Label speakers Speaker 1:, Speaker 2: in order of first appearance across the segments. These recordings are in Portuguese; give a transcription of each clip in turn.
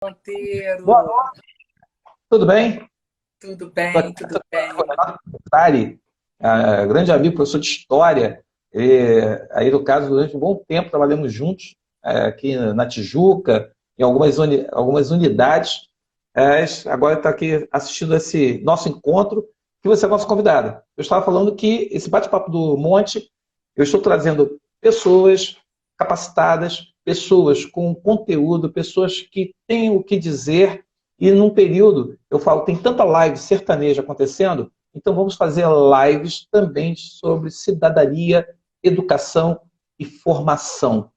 Speaker 1: Monteiro,
Speaker 2: Boa noite, tudo bem?
Speaker 1: tudo
Speaker 2: Estou
Speaker 1: bem,
Speaker 2: aqui
Speaker 1: tudo
Speaker 2: com o
Speaker 1: bem.
Speaker 2: Renato Sari, grande amigo, professor de História. Aí, no caso, durante um bom tempo, trabalhamos juntos aqui na Tijuca, em algumas unidades. Agora está aqui assistindo esse nosso encontro, que você é nosso convidado. Eu estava falando que esse bate-papo do Monte, eu estou trazendo pessoas capacitadas, pessoas com conteúdo, pessoas que têm o que dizer. E num período, eu falo, tem tanta live sertaneja acontecendo, então vamos fazer lives também sobre cidadania, educação e formação.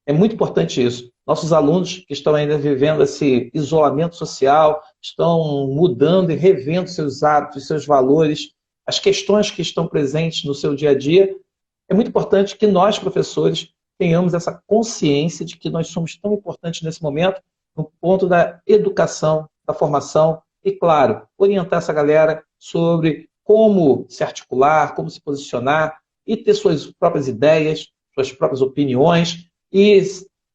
Speaker 2: É muito importante isso. Nossos alunos que estão ainda vivendo esse isolamento social, estão mudando e revendo seus hábitos, seus valores, as questões que estão presentes no seu dia a dia. É muito importante que nós, professores, tenhamos essa consciência de que nós somos tão importantes nesse momento, no ponto da educação, da formação, e, claro, orientar essa galera sobre como se articular, como se posicionar e ter suas próprias ideias, suas próprias opiniões e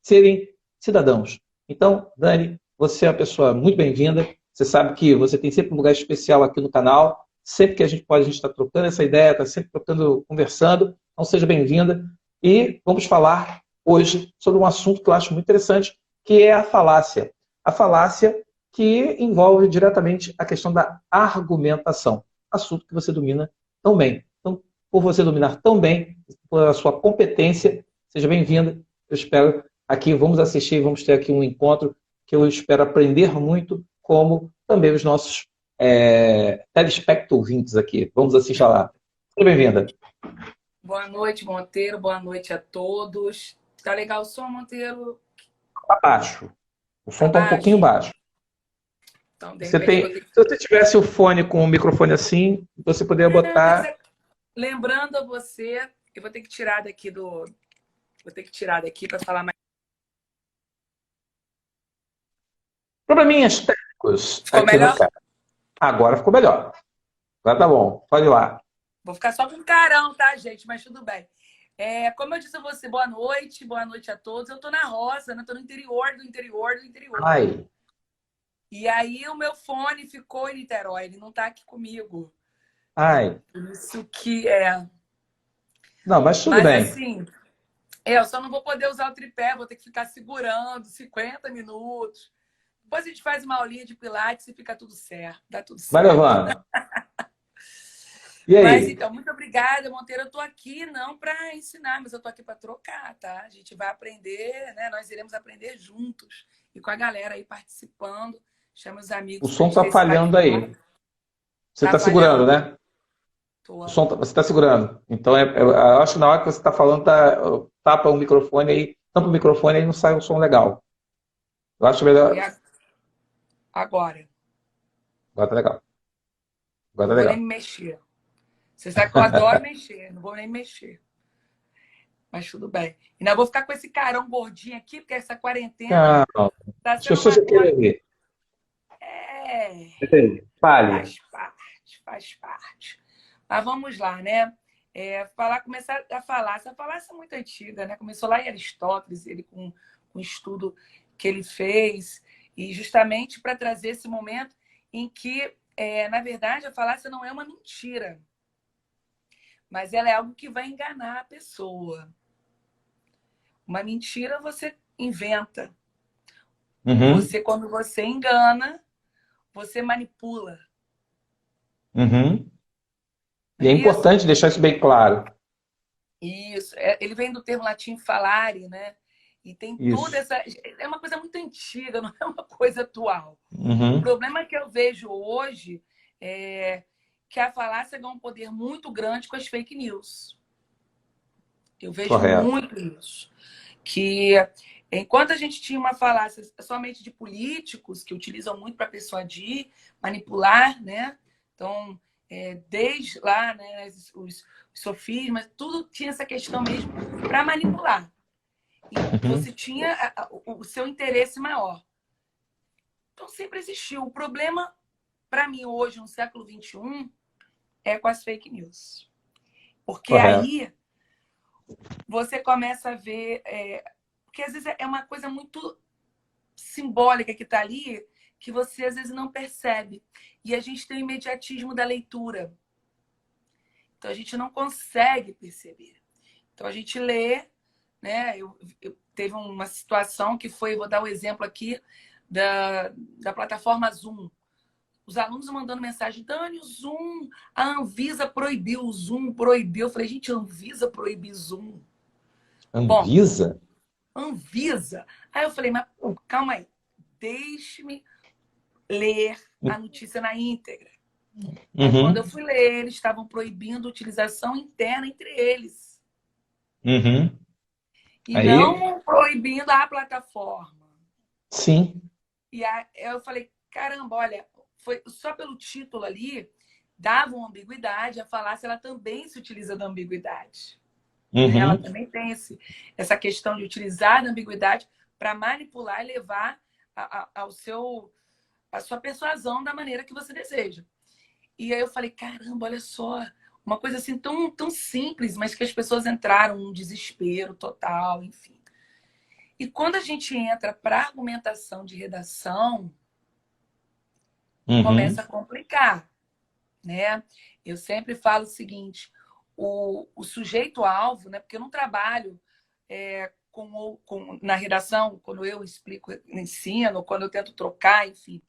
Speaker 2: serem cidadãos. Então, Dani, você é uma pessoa muito bem-vinda. Você sabe que você tem sempre um lugar especial aqui no canal. Sempre que a gente pode, a gente está trocando essa ideia, está sempre trocando, conversando. Então, seja bem-vinda. E vamos falar hoje sobre um assunto que eu acho muito interessante, que é a falácia. A falácia que envolve diretamente a questão da argumentação, assunto que você domina tão bem. Então, por você dominar tão bem, por a sua competência, seja bem-vinda. Eu espero aqui, vamos assistir, vamos ter aqui um encontro que eu espero aprender muito, como também os nossos telespectouvintes aqui. Vamos assistir lá. Seja bem-vinda.
Speaker 1: Boa noite, Monteiro, boa noite a todos. Tá legal o som, Monteiro?
Speaker 2: Tá baixo. O som
Speaker 1: Tá
Speaker 2: está um pouquinho
Speaker 1: baixo?
Speaker 2: baixo.
Speaker 1: Então, de
Speaker 2: Você
Speaker 1: repente eu
Speaker 2: tem,
Speaker 1: vou ter que...
Speaker 2: se você tivesse o fone com o microfone assim, você poderia
Speaker 1: Não, mas
Speaker 2: botar.
Speaker 1: lembrando a você, eu vou ter que tirar daqui do... Vou ter que tirar daqui para falar mais.
Speaker 2: Probleminhas técnicos
Speaker 1: Ficou
Speaker 2: aqui no
Speaker 1: melhor?
Speaker 2: caso. Agora ficou melhor. Agora tá bom. Pode ir lá.
Speaker 1: Vou ficar só com um carão, tá, gente? Mas tudo bem. Como eu disse a você, boa noite a todos. Eu tô na roça, né? Tô no interior do interior do interior.
Speaker 2: Ai,
Speaker 1: E aí o meu fone ficou em Niterói, ele não tá aqui comigo.
Speaker 2: ai.
Speaker 1: Por isso que é.
Speaker 2: Não, mas tudo
Speaker 1: Mas
Speaker 2: bem.
Speaker 1: assim, eu só não vou poder usar o tripé, vou ter que ficar segurando 50 minutos. Depois a gente faz uma aulinha de pilates e fica tudo certo, dá tudo
Speaker 2: Vai
Speaker 1: certo.
Speaker 2: levando. E
Speaker 1: Mas
Speaker 2: aí?
Speaker 1: então, muito obrigada, Monteiro. Eu tô aqui não para ensinar, mas eu tô aqui para trocar, tá? A gente vai aprender, né? Nós iremos aprender juntos e com a galera aí participando. Chama os
Speaker 2: O
Speaker 1: amigos para a
Speaker 2: som
Speaker 1: gente ter
Speaker 2: tá
Speaker 1: esse
Speaker 2: falhando
Speaker 1: bate-papo.
Speaker 2: aí. Você
Speaker 1: Tá
Speaker 2: está segurando,
Speaker 1: falhando?
Speaker 2: né? O
Speaker 1: Tô.
Speaker 2: som você está segurando. Então, eu acho que na hora que você está falando, tapa o microfone aí, tampa o microfone aí não sai um som legal. Eu acho
Speaker 1: E
Speaker 2: melhor.
Speaker 1: agora?
Speaker 2: Agora tá legal. Agora
Speaker 1: Não
Speaker 2: tá
Speaker 1: vou nem
Speaker 2: legal.
Speaker 1: me mexer. Você sabe que eu adoro mexer, não vou nem mexer. Mas tudo bem. E não vou ficar com esse carão gordinho aqui, porque essa quarentena
Speaker 2: Não,
Speaker 1: tá
Speaker 2: as
Speaker 1: sendo
Speaker 2: pessoas já
Speaker 1: uma...
Speaker 2: querem ver.
Speaker 1: É,
Speaker 2: Entendi. Fale.
Speaker 1: faz parte, faz parte. Mas vamos lá, né? Começar a falar. Essa falácia é muito antiga, né? Começou lá em Aristóteles, ele com um estudo que ele fez, e justamente para trazer esse momento em que, na verdade, a falácia não é uma mentira, mas ela é algo que vai enganar a pessoa. Uma mentira você inventa.
Speaker 2: Uhum,
Speaker 1: Quando você engana, você manipula.
Speaker 2: uhum.
Speaker 1: Não
Speaker 2: E é
Speaker 1: é isso?
Speaker 2: importante deixar isso bem claro.
Speaker 1: Isso. Ele vem do termo latim falare, né? E tem toda
Speaker 2: Isso.
Speaker 1: essa. É uma coisa muito antiga, não é uma coisa atual. O
Speaker 2: Uhum.
Speaker 1: problema que eu vejo hoje é que a falácia ganha um poder muito grande com as fake news. Eu vejo
Speaker 2: Correto.
Speaker 1: muito isso. Que enquanto a gente tinha uma falácia somente de políticos, que utilizam muito para persuadir, manipular, né? Então, desde lá, né, os sofismas, tudo tinha essa questão mesmo para manipular. E
Speaker 2: Uhum.
Speaker 1: você tinha o seu interesse maior. Então, sempre existiu. O problema, para mim, hoje, no século XXI, é com as fake news. Porque
Speaker 2: Correto.
Speaker 1: aí você começa a ver. Porque às vezes é uma coisa muito simbólica que está ali que você às vezes não percebe. E a gente tem o imediatismo da leitura. Então a gente não consegue perceber. Então a gente lê, né? Teve uma situação que foi, vou dar um exemplo aqui, da plataforma Zoom. Os alunos mandando mensagem, Dani, o Zoom, a Anvisa proibiu o Zoom, proibiu. Eu falei, gente, a Anvisa proibiu Zoom.
Speaker 2: Anvisa?
Speaker 1: Bom, Anvisa. Aí eu falei, mas calma aí, deixe-me ler a notícia na íntegra. Aí quando eu fui ler, eles estavam proibindo a utilização interna entre eles. E
Speaker 2: Aí?
Speaker 1: não proibindo a plataforma.
Speaker 2: Sim.
Speaker 1: E aí eu falei, caramba, olha, foi só pelo título ali, dava uma ambiguidade, a falácia ela também se utiliza da ambiguidade. Ela também tem essa questão de utilizar a ambiguidade para manipular e levar a sua persuasão da maneira que você deseja. E aí eu falei, caramba, olha só, uma coisa assim tão, tão simples, mas que as pessoas entraram num desespero total, enfim. E quando a gente entra para argumentação de redação, começa a complicar, né? Eu sempre falo o seguinte, o sujeito-alvo, né? Porque eu não trabalho na redação, quando eu explico, ensino, quando eu tento trocar, enfim,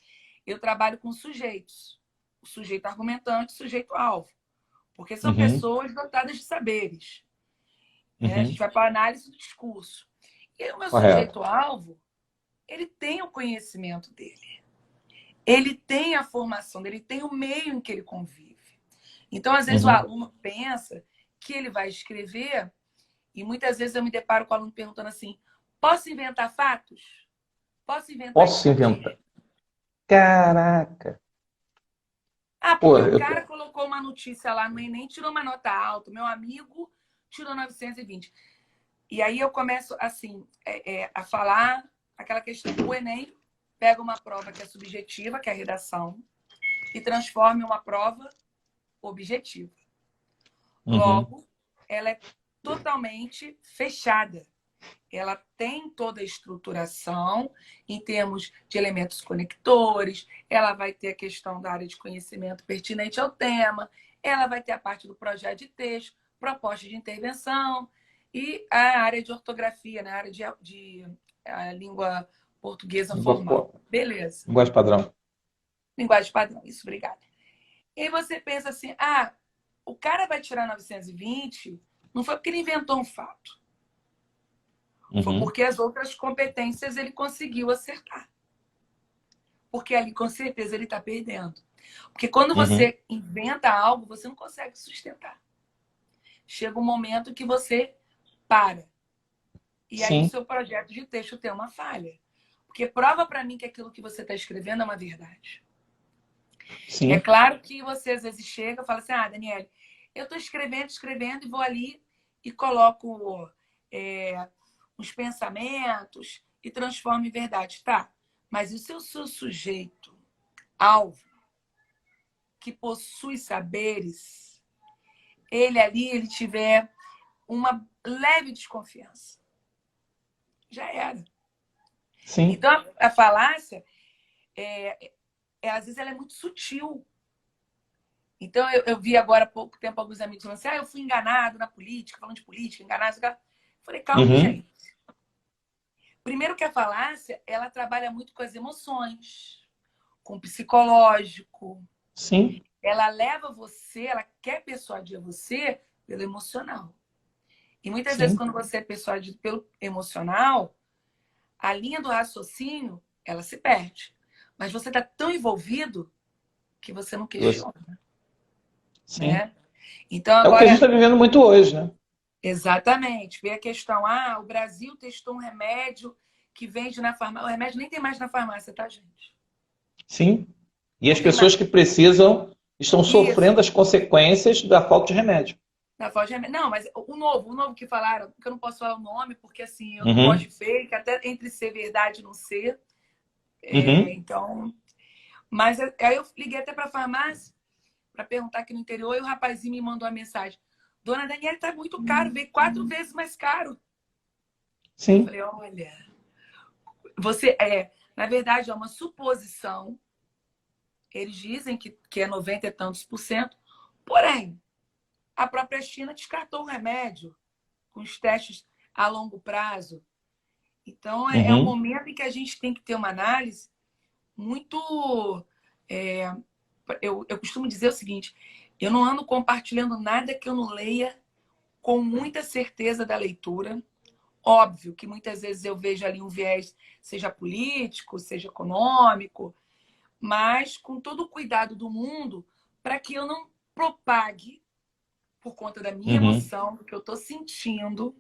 Speaker 1: eu trabalho com sujeitos. O sujeito argumentante, o sujeito-alvo. Porque são pessoas dotadas de saberes. Né? A gente vai para a análise do discurso. E o meu sujeito-alvo, ele tem o conhecimento dele. Ele tem a formação dele, ele tem o meio em que ele convive. Então, às vezes, o aluno pensa que ele vai escrever e muitas vezes eu me deparo com o aluno perguntando assim, posso inventar fatos? Posso inventar
Speaker 2: Posso inventar? Caraca!
Speaker 1: Porque o cara colocou uma notícia lá no Enem, tirou uma nota alta, meu amigo tirou 920. E aí eu começo, assim, a falar aquela questão. O Enem pega uma prova que é subjetiva, que é a redação, e transforma em uma prova objetiva. Logo, ela é totalmente fechada. Ela tem toda a estruturação em termos de elementos conectores, ela vai ter a questão da área de conhecimento pertinente ao tema, ela vai ter a parte do projeto de texto, proposta de intervenção e a área de ortografia, né? A área de língua portuguesa formal. Beleza.
Speaker 2: Linguagem padrão.
Speaker 1: Linguagem padrão, isso, obrigada. E aí você pensa assim, o cara vai tirar 920, não foi porque ele inventou um fato. Foi porque as outras competências ele conseguiu acertar. Porque ali, com certeza, ele está perdendo. Porque quando você inventa algo, você não consegue sustentar. Chega um momento que você para. E aí o seu projeto de texto tem uma falha. Porque prova para mim que aquilo que você está escrevendo é uma verdade.
Speaker 2: Sim.
Speaker 1: É claro que você às vezes chega e fala assim, Daniele, eu estou escrevendo e vou ali e coloco os pensamentos e transformo em verdade. Tá, mas e se o seu sujeito alvo, que possui saberes, ele tiver uma leve desconfiança? Já era.
Speaker 2: Sim.
Speaker 1: Então, a falácia, às vezes, ela é muito sutil. Então, eu vi agora há pouco tempo alguns amigos falando assim, eu fui enganado na política, falando de política, enganado. Eu falei, calma, gente. Primeiro que a falácia, ela trabalha muito com as emoções, com o psicológico.
Speaker 2: Sim.
Speaker 1: Ela leva você, ela quer persuadir você pelo emocional. E muitas vezes, quando você é persuadido pelo emocional, a linha do raciocínio, ela se perde. Mas você está tão envolvido que você não questiona.
Speaker 2: Sim.
Speaker 1: Né? Então,
Speaker 2: agora... É o que a gente está vivendo muito hoje, né?
Speaker 1: Exatamente. Vê a questão, o Brasil testou um remédio que vende na farmácia. O remédio nem tem mais na farmácia, tá, gente?
Speaker 2: Sim. E as pessoas que precisam estão sofrendo as consequências da falta de remédio.
Speaker 1: Da falta de remédio. Não, mas o novo que falaram, que eu não posso falar o nome, porque assim, eu não gosto de fake, até entre ser verdade e não ser. Então. Mas aí eu liguei até para a farmácia para perguntar aqui no interior e o rapazinho me mandou uma mensagem. Dona Daniela, tá muito caro, veio 4 vezes mais caro.
Speaker 2: Sim.
Speaker 1: Eu falei, olha, você Na verdade, é uma suposição. Eles dizem que é 90 e tantos por cento. Porém, a própria China descartou o remédio com os testes a longo prazo. Então, é um momento em que a gente tem que ter uma análise muito... eu costumo dizer o seguinte, eu não ando compartilhando nada que eu não leia com muita certeza da leitura. Óbvio que muitas vezes eu vejo ali um viés, seja político, seja econômico, mas com todo o cuidado do mundo para que eu não propague, por conta da minha emoção, do que eu estou sentindo,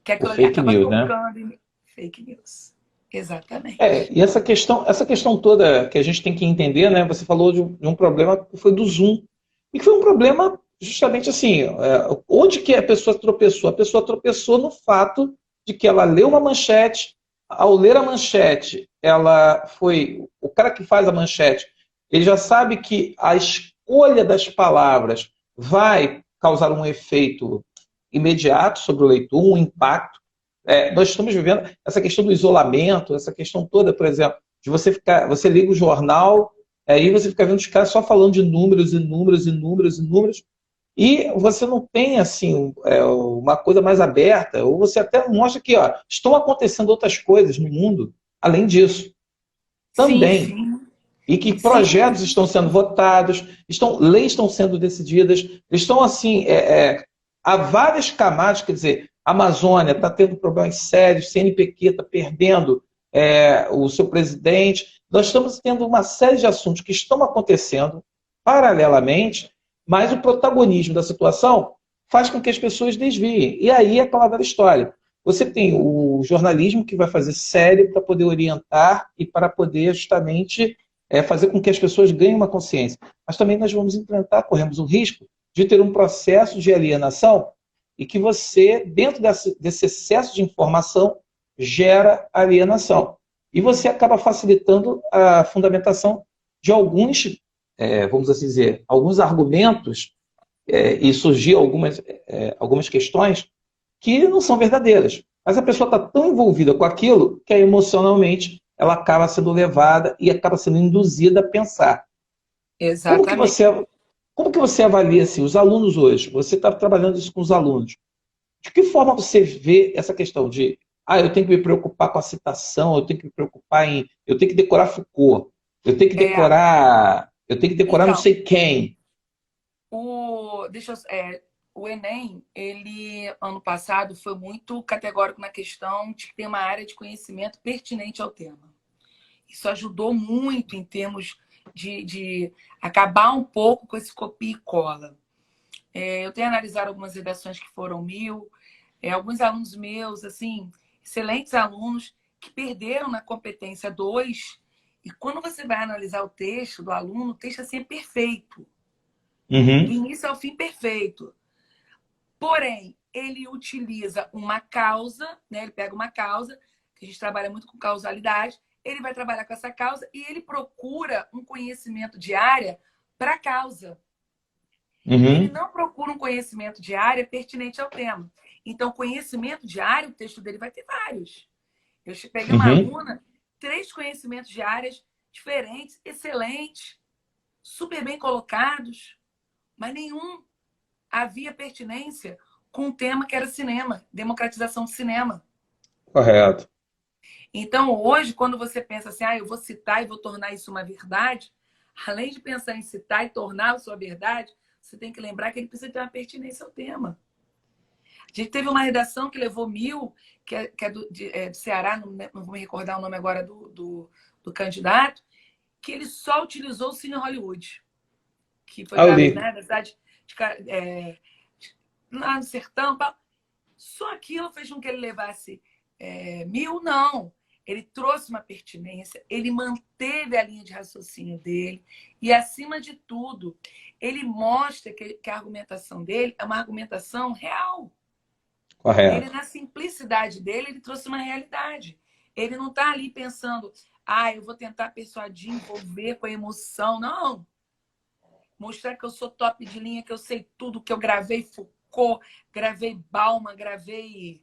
Speaker 1: que
Speaker 2: O
Speaker 1: aquilo ali
Speaker 2: fake
Speaker 1: acaba
Speaker 2: news, né?
Speaker 1: tocando em fake news. Exatamente.
Speaker 2: E essa questão toda que a gente tem que entender, né? Você falou de um problema que foi do Zoom. E que foi um problema justamente assim, onde que a pessoa tropeçou? A pessoa tropeçou no fato de que ela leu uma manchete, ao ler a manchete, o cara que faz a manchete, ele já sabe que a escolha das palavras vai causar um efeito imediato sobre o leitor, um impacto. Nós estamos vivendo essa questão do isolamento, essa questão toda, por exemplo, de você liga o jornal, aí você fica vendo os caras só falando de números e números e números e números, e você não tem assim uma coisa mais aberta, ou você até mostra que estão acontecendo outras coisas no mundo, além disso,
Speaker 1: Sim,
Speaker 2: também.
Speaker 1: sim.
Speaker 2: E que
Speaker 1: Sim.
Speaker 2: projetos estão sendo votados, leis estão sendo decididas, estão assim, há várias camadas, quer dizer, a Amazônia está tendo problemas sérios, CNPq está perdendo o seu presidente. Nós estamos tendo uma série de assuntos que estão acontecendo paralelamente, mas o protagonismo da situação faz com que as pessoas desviem. E aí é aquela velha história. Você tem o jornalismo que vai fazer sério para poder orientar e para poder justamente fazer com que as pessoas ganhem uma consciência. Mas também nós vamos enfrentar, corremos o risco de ter um processo de alienação e que você, dentro desse excesso de informação, gera alienação. E você acaba facilitando a fundamentação de alguns, vamos assim dizer, alguns argumentos e surgir algumas questões que não são verdadeiras. Mas a pessoa está tão envolvida com aquilo que emocionalmente ela acaba sendo levada e acaba sendo induzida a pensar. Como que
Speaker 1: Exatamente.
Speaker 2: você, como que você avalia assim, os alunos hoje? Você está trabalhando isso com os alunos. De que forma você vê essa questão de eu tenho que me preocupar com a citação, eu tenho que me preocupar eu tenho que decorar Foucault, eu tenho que decorar não
Speaker 1: Então,
Speaker 2: sei quem.
Speaker 1: o Enem, ele, ano passado, foi muito categórico na questão de ter uma área de conhecimento pertinente ao tema. Isso ajudou muito em termos de acabar um pouco com esse copia e cola. Eu tenho analisado algumas redações que foram 1000, alguns alunos meus, assim, excelentes alunos, que perderam na competência 2, e quando você vai analisar o texto do aluno, o texto assim é perfeito. Do início ao fim, perfeito. Porém, ele utiliza uma causa, né? Ele pega uma causa, que a gente trabalha muito com causalidade, ele vai trabalhar com essa causa e ele procura um conhecimento de área para a causa. Ele não procura um conhecimento de área pertinente ao tema. Então, conhecimento de área, o texto dele vai ter vários. Eu peguei uma aluna, 3 conhecimentos de áreas diferentes, excelentes, super bem colocados, mas nenhum havia pertinência com um tema que era cinema, democratização do cinema.
Speaker 2: Correto.
Speaker 1: Então, hoje, quando você pensa assim, eu vou citar e vou tornar isso uma verdade, além de pensar em citar e tornar a sua verdade, você tem que lembrar que ele precisa ter uma pertinência ao tema. A gente teve uma redação que levou 1000, que é do Ceará, não vou me recordar o nome agora do candidato, que ele só utilizou o Cine Hollywood, que foi da cidade lá no sertão. Só aquilo fez com que ele levasse 1000, não. Ele trouxe uma pertinência, ele manteve a linha de raciocínio dele e, acima de tudo, ele mostra que a argumentação dele é uma argumentação real.
Speaker 2: Correto.
Speaker 1: Ele, na simplicidade dele, ele trouxe uma realidade. Ele não está ali pensando, eu vou tentar persuadir, envolver com a emoção. Não. Mostrar que eu sou top de linha, que eu sei tudo, que eu gravei Foucault, gravei Bauman, gravei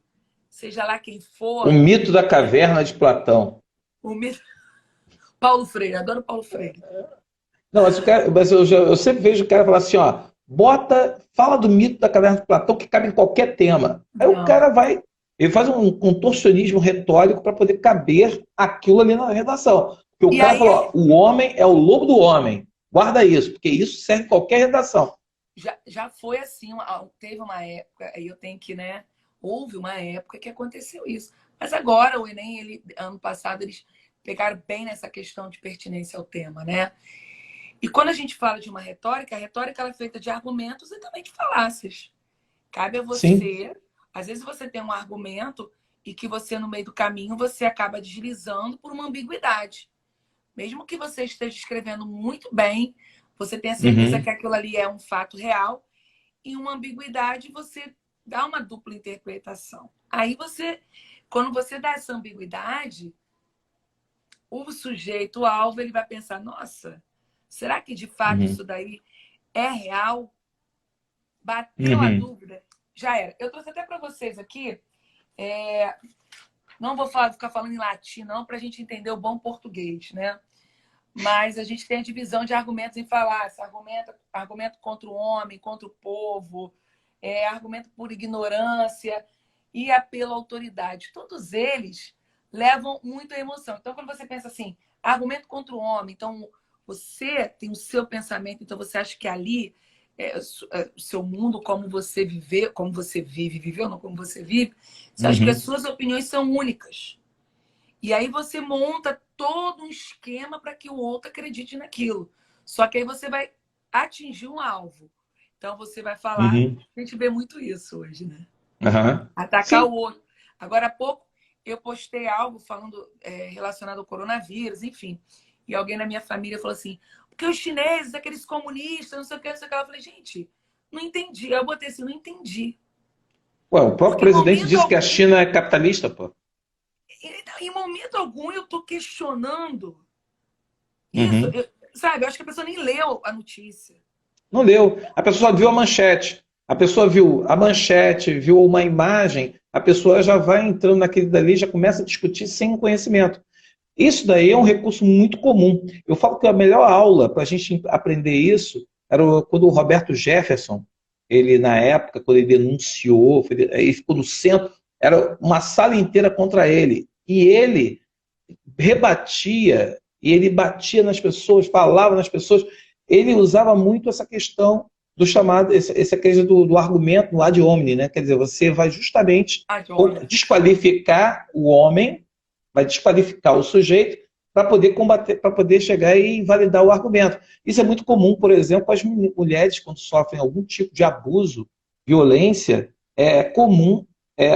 Speaker 1: seja lá quem for.
Speaker 2: O mito da caverna de Platão.
Speaker 1: O mito... Paulo Freire, adoro Paulo Freire.
Speaker 2: Não, mas eu sempre vejo o cara falar assim, ó, fala do mito da caverna de Platão que cabe em qualquer tema. Aí o
Speaker 1: Não,
Speaker 2: cara vai, ele faz um contorcionismo retórico para poder caber aquilo ali na redação. Porque o
Speaker 1: e
Speaker 2: cara
Speaker 1: aí
Speaker 2: falou, ó, o homem é o lobo do homem. Guarda isso, porque isso serve em qualquer redação.
Speaker 1: já foi assim, teve uma época, aí eu tenho que, né? Houve uma época que aconteceu isso. Mas agora o Enem, ano passado, eles pegaram bem nessa questão de pertinência ao tema, né? E quando a gente fala de uma retórica, a retórica ela é feita de argumentos e também de falácias. Cabe a
Speaker 2: Sim.
Speaker 1: você, às vezes você tem um argumento e que você, no meio do caminho, você acaba deslizando por uma ambiguidade. Mesmo que você esteja escrevendo muito bem, você tenha certeza
Speaker 2: Uhum.
Speaker 1: que aquilo ali é um fato real, e uma ambiguidade você dá uma dupla interpretação. Aí você, quando você dá essa ambiguidade, o sujeito, o alvo, ele vai pensar, nossa, será que de fato
Speaker 2: Uhum.
Speaker 1: isso daí é real? Bateu a
Speaker 2: Uhum.
Speaker 1: dúvida? Já era. Eu trouxe até para vocês aqui, não vou ficar falando em latim, não, para a gente entender o bom português, né? Mas a gente tem a divisão de argumentos em falácia, argumento contra o homem, contra o povo, argumento por ignorância e apelo à autoridade. Todos eles levam muito à emoção. Então, quando você pensa assim, argumento contra o homem, então você tem o seu pensamento, então você acha que ali o seu mundo, como você viver, como você vive, viveu, não como você vive, você acha que as
Speaker 2: Uhum.
Speaker 1: suas opiniões são únicas. E aí você monta todo um esquema para que o outro acredite naquilo. Só que aí você vai atingir um alvo. Então você vai falar,
Speaker 2: Uhum.
Speaker 1: a gente vê muito isso hoje, né?
Speaker 2: Uhum.
Speaker 1: Atacar o
Speaker 2: Sim.
Speaker 1: outro. Agora há pouco eu postei algo falando relacionado ao coronavírus, enfim. E alguém na minha família falou assim, porque os chineses, aqueles comunistas, não sei o que, não sei o que. Eu falei, gente, não entendi. Eu botei assim, não entendi.
Speaker 2: Ué, o próprio
Speaker 1: Porque em
Speaker 2: presidente
Speaker 1: momento
Speaker 2: disse que a
Speaker 1: algum,
Speaker 2: China é capitalista, pô.
Speaker 1: em momento algum eu estou questionando isso.
Speaker 2: Uhum.
Speaker 1: Sabe, eu acho que a pessoa nem leu a notícia.
Speaker 2: Não leu. A pessoa viu a manchete. A pessoa viu a manchete, viu uma imagem, a pessoa já vai entrando naquele dali, já começa a discutir sem conhecimento. Isso daí é um recurso muito comum. Eu falo que a melhor aula para a gente aprender isso era quando o Roberto Jefferson, ele na época, quando ele denunciou, ele ficou no centro, era uma sala inteira contra ele. E ele rebatia, e ele batia nas pessoas, falava nas pessoas. Ele usava muito essa questão do chamado, essa questão do argumento no ad hominem, né? Quer dizer, você vai justamente
Speaker 1: Ah, olha.
Speaker 2: desqualificar o homem, vai desqualificar o sujeito para poder combater, para poder chegar e invalidar o argumento. Isso é muito comum, por exemplo, com as mulheres quando sofrem algum tipo de abuso, violência, é comum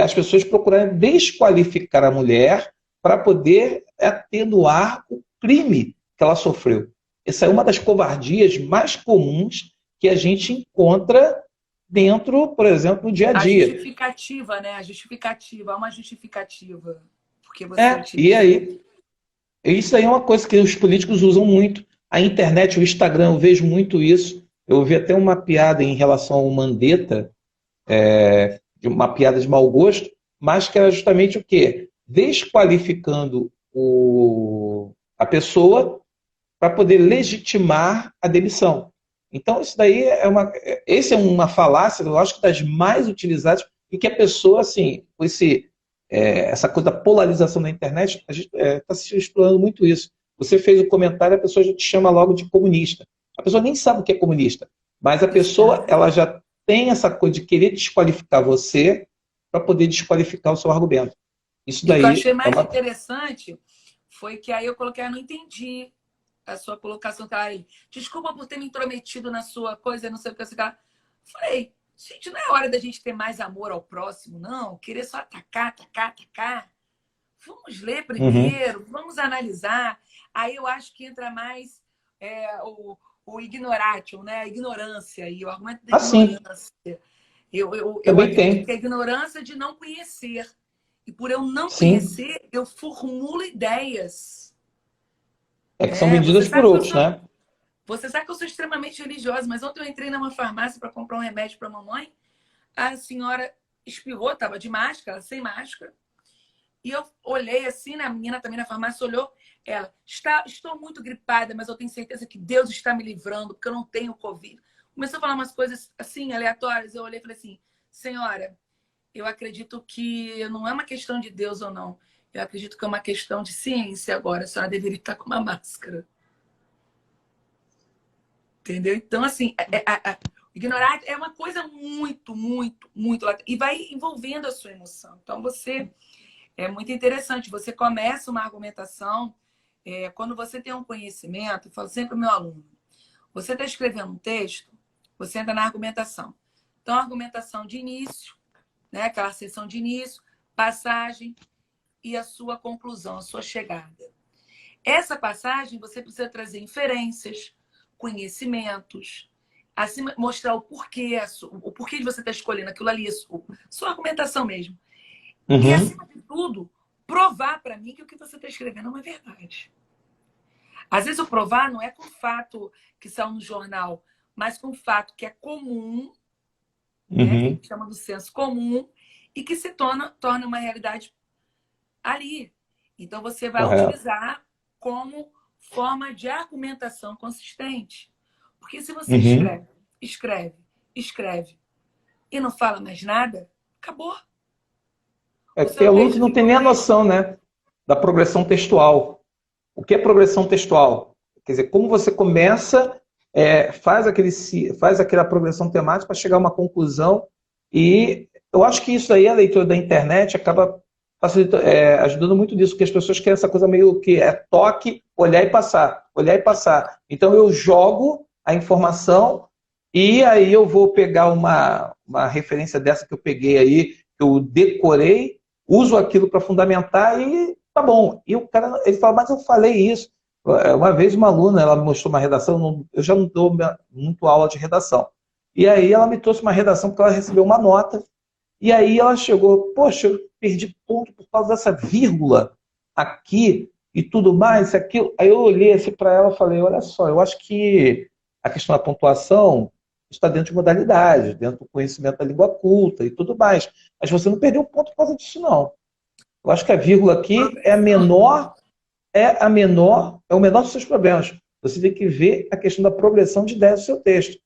Speaker 2: as pessoas procurarem desqualificar a mulher para poder atenuar o crime que ela sofreu. Essa é uma das covardias mais comuns que a gente encontra dentro, por exemplo, do dia a
Speaker 1: A
Speaker 2: dia.
Speaker 1: justificativa, né? A justificativa, há uma justificativa. Porque você
Speaker 2: E
Speaker 1: utilizou.
Speaker 2: aí, isso aí é uma coisa que os políticos usam muito. A internet, o Instagram, eu vejo muito isso. Eu ouvi até uma piada em relação ao Mandetta, uma piada de mau gosto, mas que era justamente o quê? Desqualificando a pessoa para poder legitimar a demissão. Então, isso daí esse é uma falácia, eu acho que das mais utilizadas, e que a pessoa, assim, com essa coisa da polarização na internet, a gente está se explorando muito isso. Você fez o comentário, a pessoa já te chama logo de comunista. A pessoa nem sabe o que é comunista, mas a pessoa
Speaker 1: Exato.
Speaker 2: ela já tem essa coisa de querer desqualificar você para poder desqualificar o seu argumento. Isso
Speaker 1: E o que eu achei
Speaker 2: daí é
Speaker 1: mais
Speaker 2: uma.
Speaker 1: interessante foi que aí eu coloquei, não entendi a sua colocação, tá aí. Desculpa por ter me intrometido na sua coisa, não sei o que você quer. Falei, gente, não é hora da gente ter mais amor ao próximo, não. Querer só atacar, atacar, atacar. Vamos ler
Speaker 2: Uhum.
Speaker 1: primeiro, vamos analisar. Aí eu acho que entra mais o ignoratio, né? A ignorância e o argumento da
Speaker 2: Assim,
Speaker 1: ignorância. Eu
Speaker 2: também
Speaker 1: acredito que
Speaker 2: tem.
Speaker 1: a ignorância de não conhecer. E por eu não
Speaker 2: Sim.
Speaker 1: conhecer, eu formulo ideias.
Speaker 2: É que são
Speaker 1: É,
Speaker 2: medidas por outros, né?
Speaker 1: você sabe que eu sou extremamente religiosa, mas ontem eu entrei numa farmácia para comprar um remédio para a mamãe. A senhora espirrou, estava de máscara, sem máscara. E eu olhei assim, a menina também na farmácia olhou, ela, estou muito gripada, mas eu tenho certeza que Deus está me livrando, porque eu não tenho Covid. Começou a falar umas coisas assim, aleatórias. Eu olhei e falei assim, senhora, eu acredito que não é uma questão de Deus ou não. Eu acredito que é uma questão de ciência agora. A senhora deveria estar com uma máscara. Entendeu? Então, assim, ignorar é uma coisa muito, muito, muito... E vai envolvendo a sua emoção. Então, é muito interessante. Você começa uma argumentação. Quando você tem um conhecimento, eu falo sempre ao meu aluno, você está escrevendo um texto, você entra na argumentação. Então, a argumentação de início, né? Aquela sessão de início, passagem e a sua conclusão, a sua chegada. Essa passagem, você precisa trazer inferências, conhecimentos, assim, mostrar o porquê de você estar escolhendo aquilo ali, sua argumentação mesmo. E, acima de tudo, provar para mim que o que você está escrevendo é uma verdade. Às vezes o provar não é com fato que saiu no jornal, mas com fato que é comum, né, que a gente chama do senso comum, e que se torna uma realidade ali. Então, você vai utilizar como forma de argumentação consistente. Porque se você escreve e não fala mais nada, acabou.
Speaker 2: Tem aluno que não tem nem a noção, né, da progressão textual. O que é progressão textual? Quer dizer, como você começa, faz aquela progressão temática para chegar a uma conclusão. E eu acho que isso aí, a leitura da internet, acaba ajudando muito nisso, porque as pessoas querem essa coisa meio que toque, olhar e passar, olhar e passar. Então eu jogo a informação e aí eu vou pegar uma referência dessa que eu peguei aí, que eu decorei, uso aquilo para fundamentar e tá bom. E o cara, ele fala, mas eu falei isso. Uma vez uma aluna, ela me mostrou uma redação, eu já não dou muito aula de redação. E aí ela me trouxe uma redação porque ela recebeu uma nota. E aí ela chegou, poxa, eu perdi ponto por causa dessa vírgula aqui e tudo mais, aquilo. Aí eu olhei assim para ela e falei, olha só, eu acho que a questão da pontuação está dentro de modalidade, dentro do conhecimento da língua culta e tudo mais. Mas você não perdeu ponto por causa disso, não. Eu acho que a vírgula aqui é o menor dos seus problemas. Você tem que ver a questão da progressão de ideias do seu texto.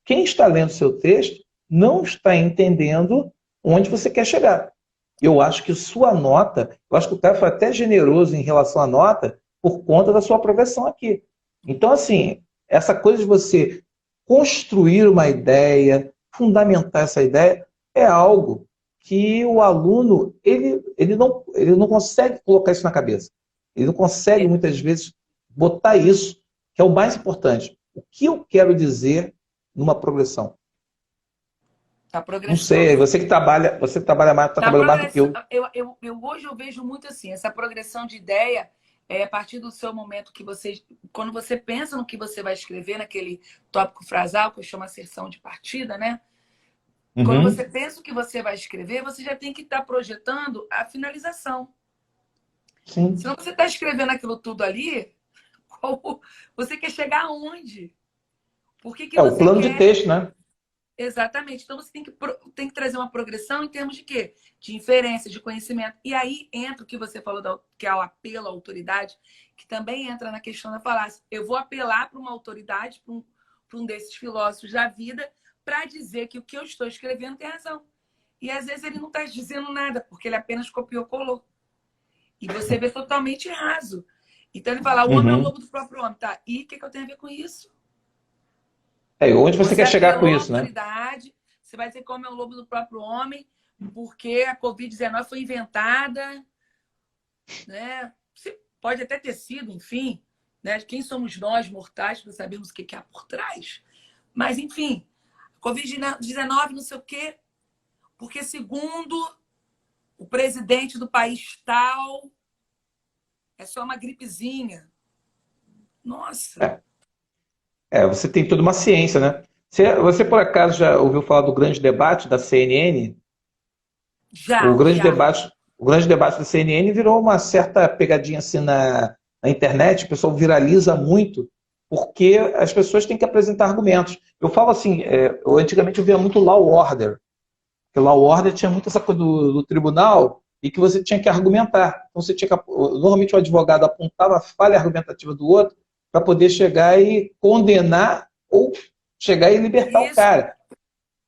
Speaker 2: Quem está lendo o seu texto não está entendendo onde você quer chegar. Eu acho que sua nota, eu acho que o cara foi até generoso em relação à nota por conta da sua progressão aqui. Então, assim, essa coisa de você construir uma ideia, fundamentar essa ideia, é algo que o aluno ele não consegue colocar isso na cabeça. Ele não consegue, muitas vezes, botar isso, que é o mais importante. O que eu quero dizer numa progressão? Não sei, você que trabalha mais, está trabalhando mais do que
Speaker 1: eu. Hoje eu vejo muito assim, essa progressão de ideia a partir do seu momento que quando você pensa no que você vai escrever, naquele tópico frasal, que eu chamo asserção de partida, né? Quando você pensa o que você vai escrever, você já tem que estar projetando a finalização.
Speaker 2: Sim.
Speaker 1: Senão você está escrevendo aquilo tudo ali, você quer chegar aonde? Por que
Speaker 2: o plano de texto, né?
Speaker 1: Exatamente. Então, você tem que trazer uma progressão em termos de quê? De inferência, de conhecimento. E aí entra o que você falou, que é o apelo à autoridade, que também entra na questão da falácia. Eu vou apelar para uma autoridade, para um desses filósofos da vida, para dizer que o que eu estou escrevendo tem razão. E, às vezes, ele não está dizendo nada, porque ele apenas copiou, colou. E você vê totalmente raso. Então, ele fala, o homem é o lobo do próprio homem. Tá, e o que eu tenho a ver com isso?
Speaker 2: Onde você quer chegar com isso, né?
Speaker 1: Você vai dizer que o homem é o lobo do próprio homem, porque a Covid-19 foi inventada, né? Pode até ter sido, enfim, né? Quem somos nós, mortais, para sabermos o que há por trás? Mas, enfim, Covid-19, não sei o quê, porque segundo o presidente do país tal, é só uma gripezinha. Nossa!
Speaker 2: Você tem toda uma ciência, né? Você, por acaso, já ouviu falar do grande debate da CNN?
Speaker 1: Já.
Speaker 2: O grande debate da CNN virou uma certa pegadinha assim na internet, o pessoal viraliza muito, porque as pessoas têm que apresentar argumentos. Eu falo assim, antigamente eu via muito law order, porque law order tinha muito essa coisa do tribunal, e que você tinha que argumentar. Então, normalmente o advogado apontava a falha argumentativa do outro para poder chegar e condenar ou chegar e libertar o
Speaker 1: Isso,
Speaker 2: cara.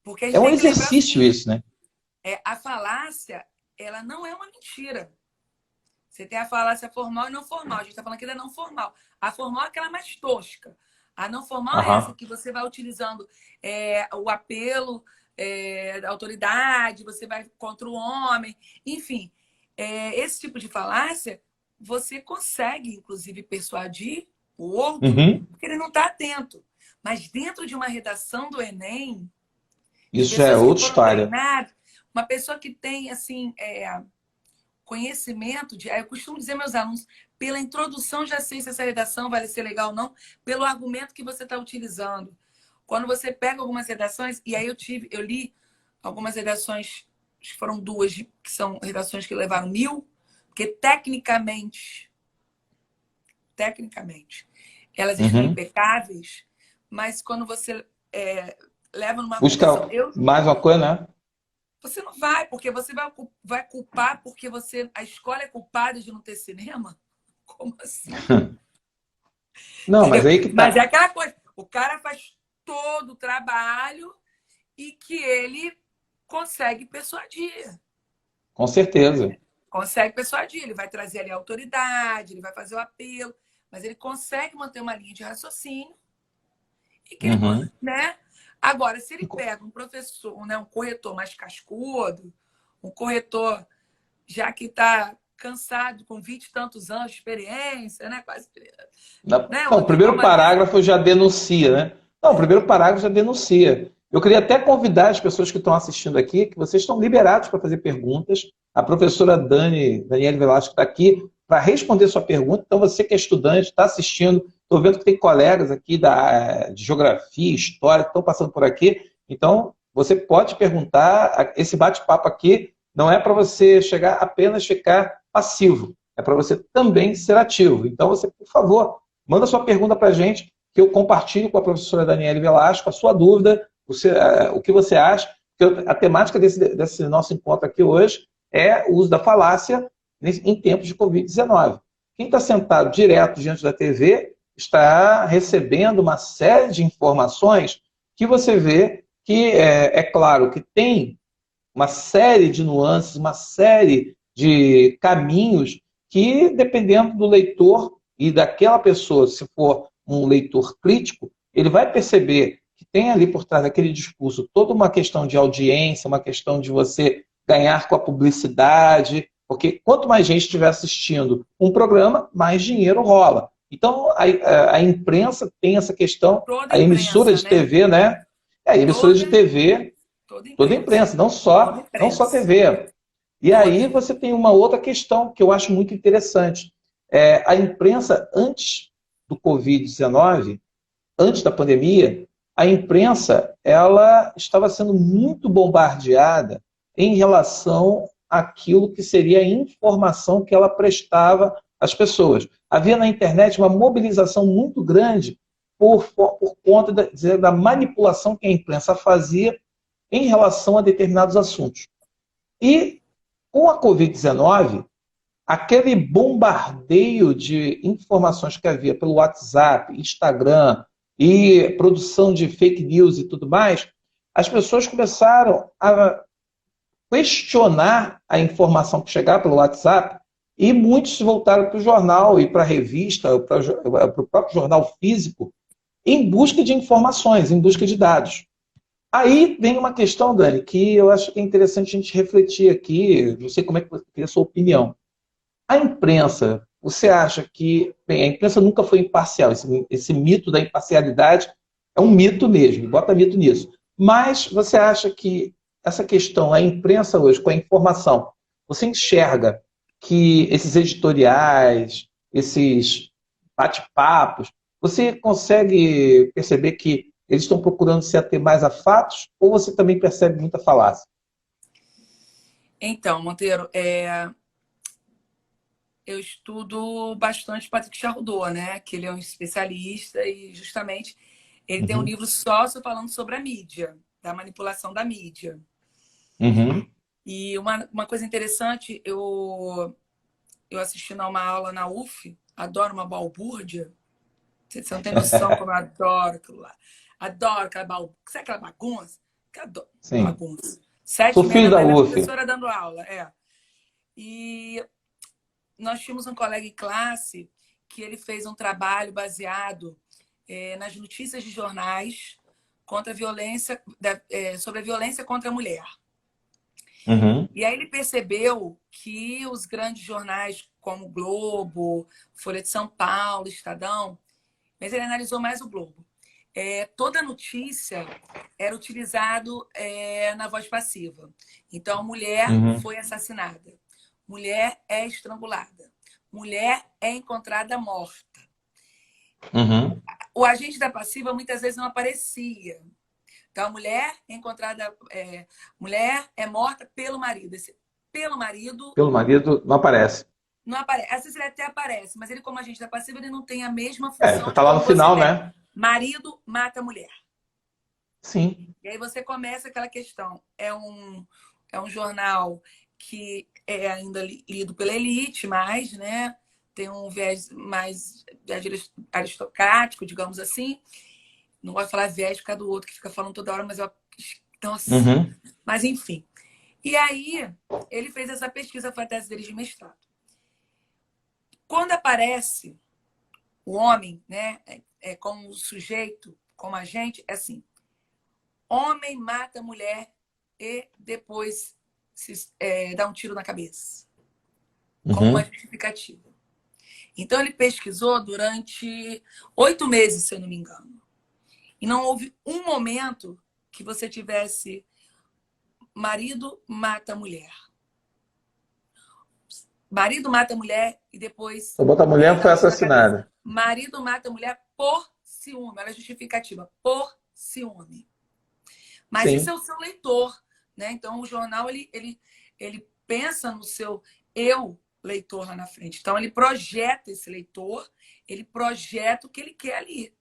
Speaker 1: porque a
Speaker 2: É
Speaker 1: gente
Speaker 2: um
Speaker 1: tem que lembrar o
Speaker 2: exercício
Speaker 1: seguinte,
Speaker 2: isso, né?
Speaker 1: a falácia, ela não é uma mentira. Você tem a falácia formal e não formal. A gente está falando aqui da não formal. A formal é aquela mais tosca. A não formal é essa
Speaker 2: Aham.
Speaker 1: que você vai utilizando o apelo da autoridade, você vai contra o homem. Enfim, esse tipo de falácia, você consegue, inclusive, persuadir o outro,
Speaker 2: Uhum.
Speaker 1: porque ele não está atento. Mas dentro de uma redação do Enem, de
Speaker 2: Isso já é
Speaker 1: pessoas que
Speaker 2: outra
Speaker 1: foram
Speaker 2: história.
Speaker 1: treinadas, uma pessoa que tem, assim, conhecimento de. Eu costumo dizer, meus alunos, pela introdução já sei se essa redação vai ser legal ou não, pelo argumento que você está utilizando. Quando você pega algumas redações, e aí eu li algumas redações, acho que foram duas, que são redações que levaram 1000, porque tecnicamente, elas estão
Speaker 2: Uhum.
Speaker 1: impecáveis, mas quando você leva numa
Speaker 2: Busca
Speaker 1: argumentação,
Speaker 2: mais uma coisa, né?
Speaker 1: você não vai, porque você vai culpar porque a escola é culpada de não ter cinema? Como assim?
Speaker 2: Não, mas
Speaker 1: Entendeu?
Speaker 2: aí que
Speaker 1: Mas é
Speaker 2: tá.
Speaker 1: aquela coisa, o cara faz todo o trabalho e que ele consegue persuadir.
Speaker 2: Com certeza.
Speaker 1: Consegue persuadir, ele vai trazer ali a autoridade, ele vai fazer o apelo, mas ele consegue manter uma linha de raciocínio e que ele,
Speaker 2: Uhum.
Speaker 1: né? Agora, se ele pega um professor, né, um corretor mais cascudo, um corretor já que está cansado, com 20 e tantos anos de experiência, né? Quase. Né,
Speaker 2: Não, o
Speaker 1: Monteiro?
Speaker 2: primeiro
Speaker 1: Como às vezes.
Speaker 2: parágrafo já denuncia, né? Não, o primeiro parágrafo já denuncia. Eu queria até convidar as pessoas que estão assistindo aqui, que vocês estão liberados para fazer perguntas. A professora Daniele Velasco está aqui para responder sua pergunta. Então, você que é estudante, está assistindo, estou vendo que tem colegas aqui de geografia, história, que estão passando por aqui. Então, você pode perguntar. Esse bate-papo aqui não é para você chegar apenas ficar passivo, é para você também ser ativo. Então, você, por favor, manda sua pergunta para a gente, que eu compartilho com a professora Daniele Velasco a sua dúvida, o que você acha. A temática desse nosso encontro aqui hoje é o uso da falácia em tempos de Covid-19. Quem está sentado direto diante da TV está recebendo uma série de informações que você vê que, é claro, que tem uma série de nuances, uma série de caminhos que, dependendo do leitor e daquela pessoa, se for um leitor crítico, ele vai perceber que tem ali por trás daquele discurso toda uma questão de audiência, uma questão de você ganhar com a publicidade, porque quanto mais gente estiver assistindo um programa, mais dinheiro rola. Então, a imprensa tem essa questão,
Speaker 1: Toda
Speaker 2: a emissora
Speaker 1: imprensa,
Speaker 2: de
Speaker 1: né?
Speaker 2: TV, né? A emissora de
Speaker 1: Toda,
Speaker 2: TV,
Speaker 1: toda
Speaker 2: toda a
Speaker 1: imprensa.
Speaker 2: imprensa, não
Speaker 1: Toda
Speaker 2: só
Speaker 1: imprensa.
Speaker 2: TV. E aí
Speaker 1: Toda.
Speaker 2: você tem uma outra questão que eu acho muito interessante. A imprensa, antes do Covid-19, antes da pandemia, a imprensa ela estava sendo muito bombardeada em relação àquilo que seria a informação que ela prestava às pessoas. Havia na internet uma mobilização muito grande por conta da manipulação que a imprensa fazia em relação a determinados assuntos. E com a Covid-19, aquele bombardeio de informações que havia pelo WhatsApp, Instagram e produção de fake news e tudo mais, as pessoas começaram a questionar a informação que chegava pelo WhatsApp e muitos se voltaram para o jornal e para a revista, para o próprio jornal físico, em busca de informações, em busca de dados. Aí vem uma questão, Dani, que eu acho que é interessante a gente refletir aqui, não sei como é que é a sua opinião. A imprensa, você acha que... Bem, a imprensa nunca foi imparcial, esse mito da imparcialidade é um mito mesmo, bota mito nisso. Mas você acha que essa questão, a imprensa hoje, com a informação, você enxerga que esses editoriais, esses bate-papos, você consegue perceber que eles estão procurando se ater mais a fatos ou você também percebe muita falácia?
Speaker 1: Então, Monteiro, eu estudo bastante Patrick Charrodot, né? Que ele é um especialista e justamente ele tem um
Speaker 2: Uhum.
Speaker 1: livro só falando sobre a mídia, da manipulação da mídia.
Speaker 2: Uhum.
Speaker 1: E uma coisa interessante, eu assistindo a uma aula na UF, adoro uma balbúrdia. Você não tem noção como eu adoro aquilo lá. Adoro aquela balbúrdia. Sabe aquela bagunça? Que adoro
Speaker 2: Sim.
Speaker 1: bagunça.
Speaker 2: Sou
Speaker 1: 7h30
Speaker 2: filho
Speaker 1: da
Speaker 2: da
Speaker 1: manhã, a
Speaker 2: UF.
Speaker 1: professora dando aula. E nós tínhamos um colega em classe que ele fez um trabalho baseado nas notícias de jornais contra a violência, sobre a violência contra a mulher.
Speaker 2: Uhum.
Speaker 1: E aí ele percebeu que os grandes jornais como o Globo, Folha de São Paulo, Estadão, mas ele analisou mais o Globo. Toda notícia era utilizado na voz passiva. Então, mulher
Speaker 2: Uhum.
Speaker 1: foi assassinada, mulher é estrangulada, mulher é encontrada morta.
Speaker 2: Uhum.
Speaker 1: O agente da passiva muitas vezes não aparecia. Então, a mulher é encontrada, mulher é morta pelo marido. Pelo marido
Speaker 2: Pelo marido, não aparece.
Speaker 1: não aparece. Às vezes ele até aparece, mas ele, como agente da passiva, ele não tem a mesma função de
Speaker 2: Tá lá no
Speaker 1: quando você
Speaker 2: final,
Speaker 1: pega.
Speaker 2: né?
Speaker 1: Marido mata a mulher.
Speaker 2: Sim.
Speaker 1: E aí você começa aquela questão. É um jornal que é ainda lido pela elite, mas, né, tem um viés mais aristocrático, digamos assim. Não gosto de falar viés por causa do outro que fica falando toda hora, mas eu. Nossa.
Speaker 2: Uhum.
Speaker 1: Mas, enfim. E aí, ele fez essa pesquisa, foi a tese dele de mestrado. Quando aparece o homem, né, como sujeito, como agente, é assim: homem mata mulher e depois dá um tiro na cabeça, como uma
Speaker 2: Uhum.
Speaker 1: justificativa. Então, ele pesquisou durante 8 meses, se eu não me engano. E não houve um momento que você tivesse marido mata mulher. Marido mata mulher e depois
Speaker 2: Só bota a mulher
Speaker 1: dá
Speaker 2: foi
Speaker 1: um tiro na cabeça.
Speaker 2: assassinada.
Speaker 1: Marido mata mulher por ciúme. Olha a justificativa. Por ciúme. Mas isso é
Speaker 2: Sim.
Speaker 1: o seu leitor, né? Então, o jornal, ele pensa no seu eu leitor lá na frente. Então, ele projeta esse leitor, ele projeta o que ele quer ali.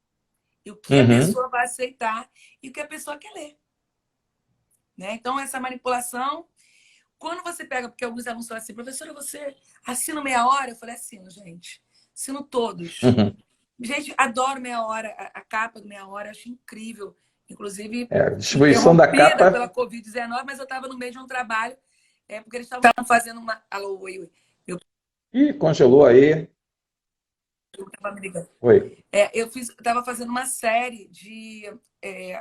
Speaker 1: E o que a
Speaker 2: Uhum.
Speaker 1: pessoa vai aceitar e o que a pessoa quer ler. Né? Então, essa manipulação, quando você pega, porque alguns alunos falam assim, professora, você assina meia hora? Eu falei, assino, gente. Assino todos.
Speaker 2: Uhum.
Speaker 1: Gente, adoro meia hora, a capa do meia hora, acho incrível. Inclusive,
Speaker 2: A distribuição da
Speaker 1: interrompida pela
Speaker 2: capa.
Speaker 1: Covid-19, mas eu estava no meio de um trabalho, porque eles estavam fazendo uma. Alô, oi. Meu
Speaker 2: Ih, congelou aí.
Speaker 1: primo estava me ligando.
Speaker 2: Oi.
Speaker 1: Eu estava fazendo uma série de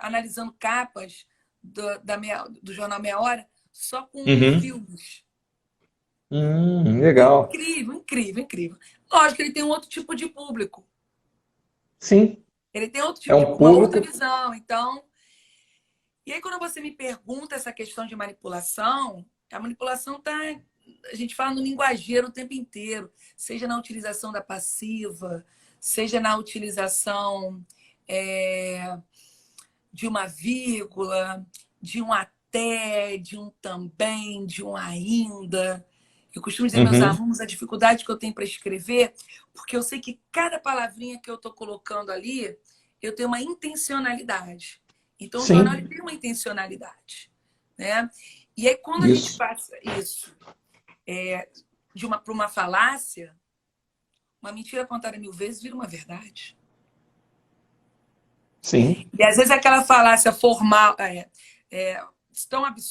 Speaker 1: analisando capas do jornal Meia Hora, só com
Speaker 2: Uhum.
Speaker 1: filmes.
Speaker 2: Legal.
Speaker 1: Incrível, incrível, incrível. Lógico que ele tem um outro tipo de público.
Speaker 2: Sim,
Speaker 1: Ele tem outro
Speaker 2: é
Speaker 1: tipo de
Speaker 2: um
Speaker 1: uma outra
Speaker 2: público.
Speaker 1: visão. Então, e aí quando você me pergunta essa questão de manipulação, a manipulação está, a gente fala no linguageiro o tempo inteiro, seja na utilização da passiva, seja na utilização de uma vírgula, de um até, de um também, de um ainda. Eu costumo dizer aos meus
Speaker 2: Uhum.
Speaker 1: alunos a dificuldade que eu tenho para escrever, porque eu sei que cada palavrinha que eu estou colocando ali, eu tenho uma intencionalidade. Então, o jornal ele
Speaker 2: Sim,
Speaker 1: tem uma intencionalidade. Né? E aí, quando a gente
Speaker 2: isso.
Speaker 1: passa isso para uma falácia, uma mentira contada 1000 vezes vira uma verdade.
Speaker 2: Sim,
Speaker 1: E às vezes aquela falácia formal,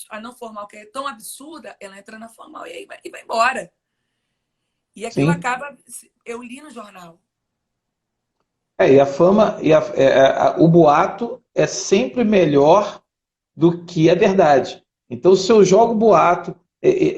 Speaker 1: a não formal, que é tão absurda, ela entra na formal e aí vai embora. E aquilo
Speaker 2: sim.
Speaker 1: acaba. Eu li no jornal.
Speaker 2: E a fama, o boato é sempre melhor do que a verdade. Então, se eu jogo boato,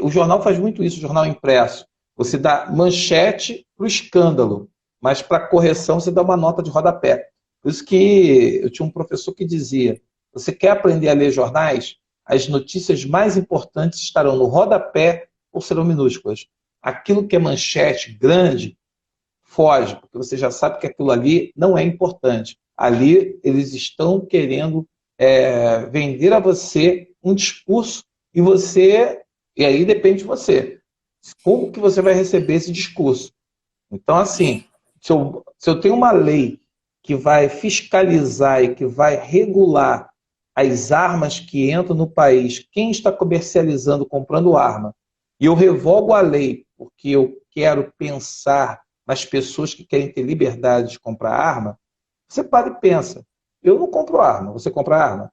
Speaker 2: o jornal faz muito isso, o jornal impresso. Você dá manchete para o escândalo, mas para a correção você dá uma nota de rodapé. Por isso que eu tinha um professor que dizia: você quer aprender a ler jornais? As notícias mais importantes estarão no rodapé ou serão minúsculas. Aquilo que é manchete grande, foge, porque você já sabe que aquilo ali não é importante. Ali eles estão querendo vender a você um discurso e aí depende de você. Como que você vai receber esse discurso? Então,
Speaker 1: E
Speaker 2: assim,
Speaker 1: aí,
Speaker 2: se eu tenho uma lei que vai fiscalizar e que vai regular as armas que entram no país, quem está comercializando, comprando arma, e eu revogo a lei porque eu quero pensar nas pessoas que querem ter liberdade de comprar arma, você para e pensa. Eu não compro arma, você compra arma?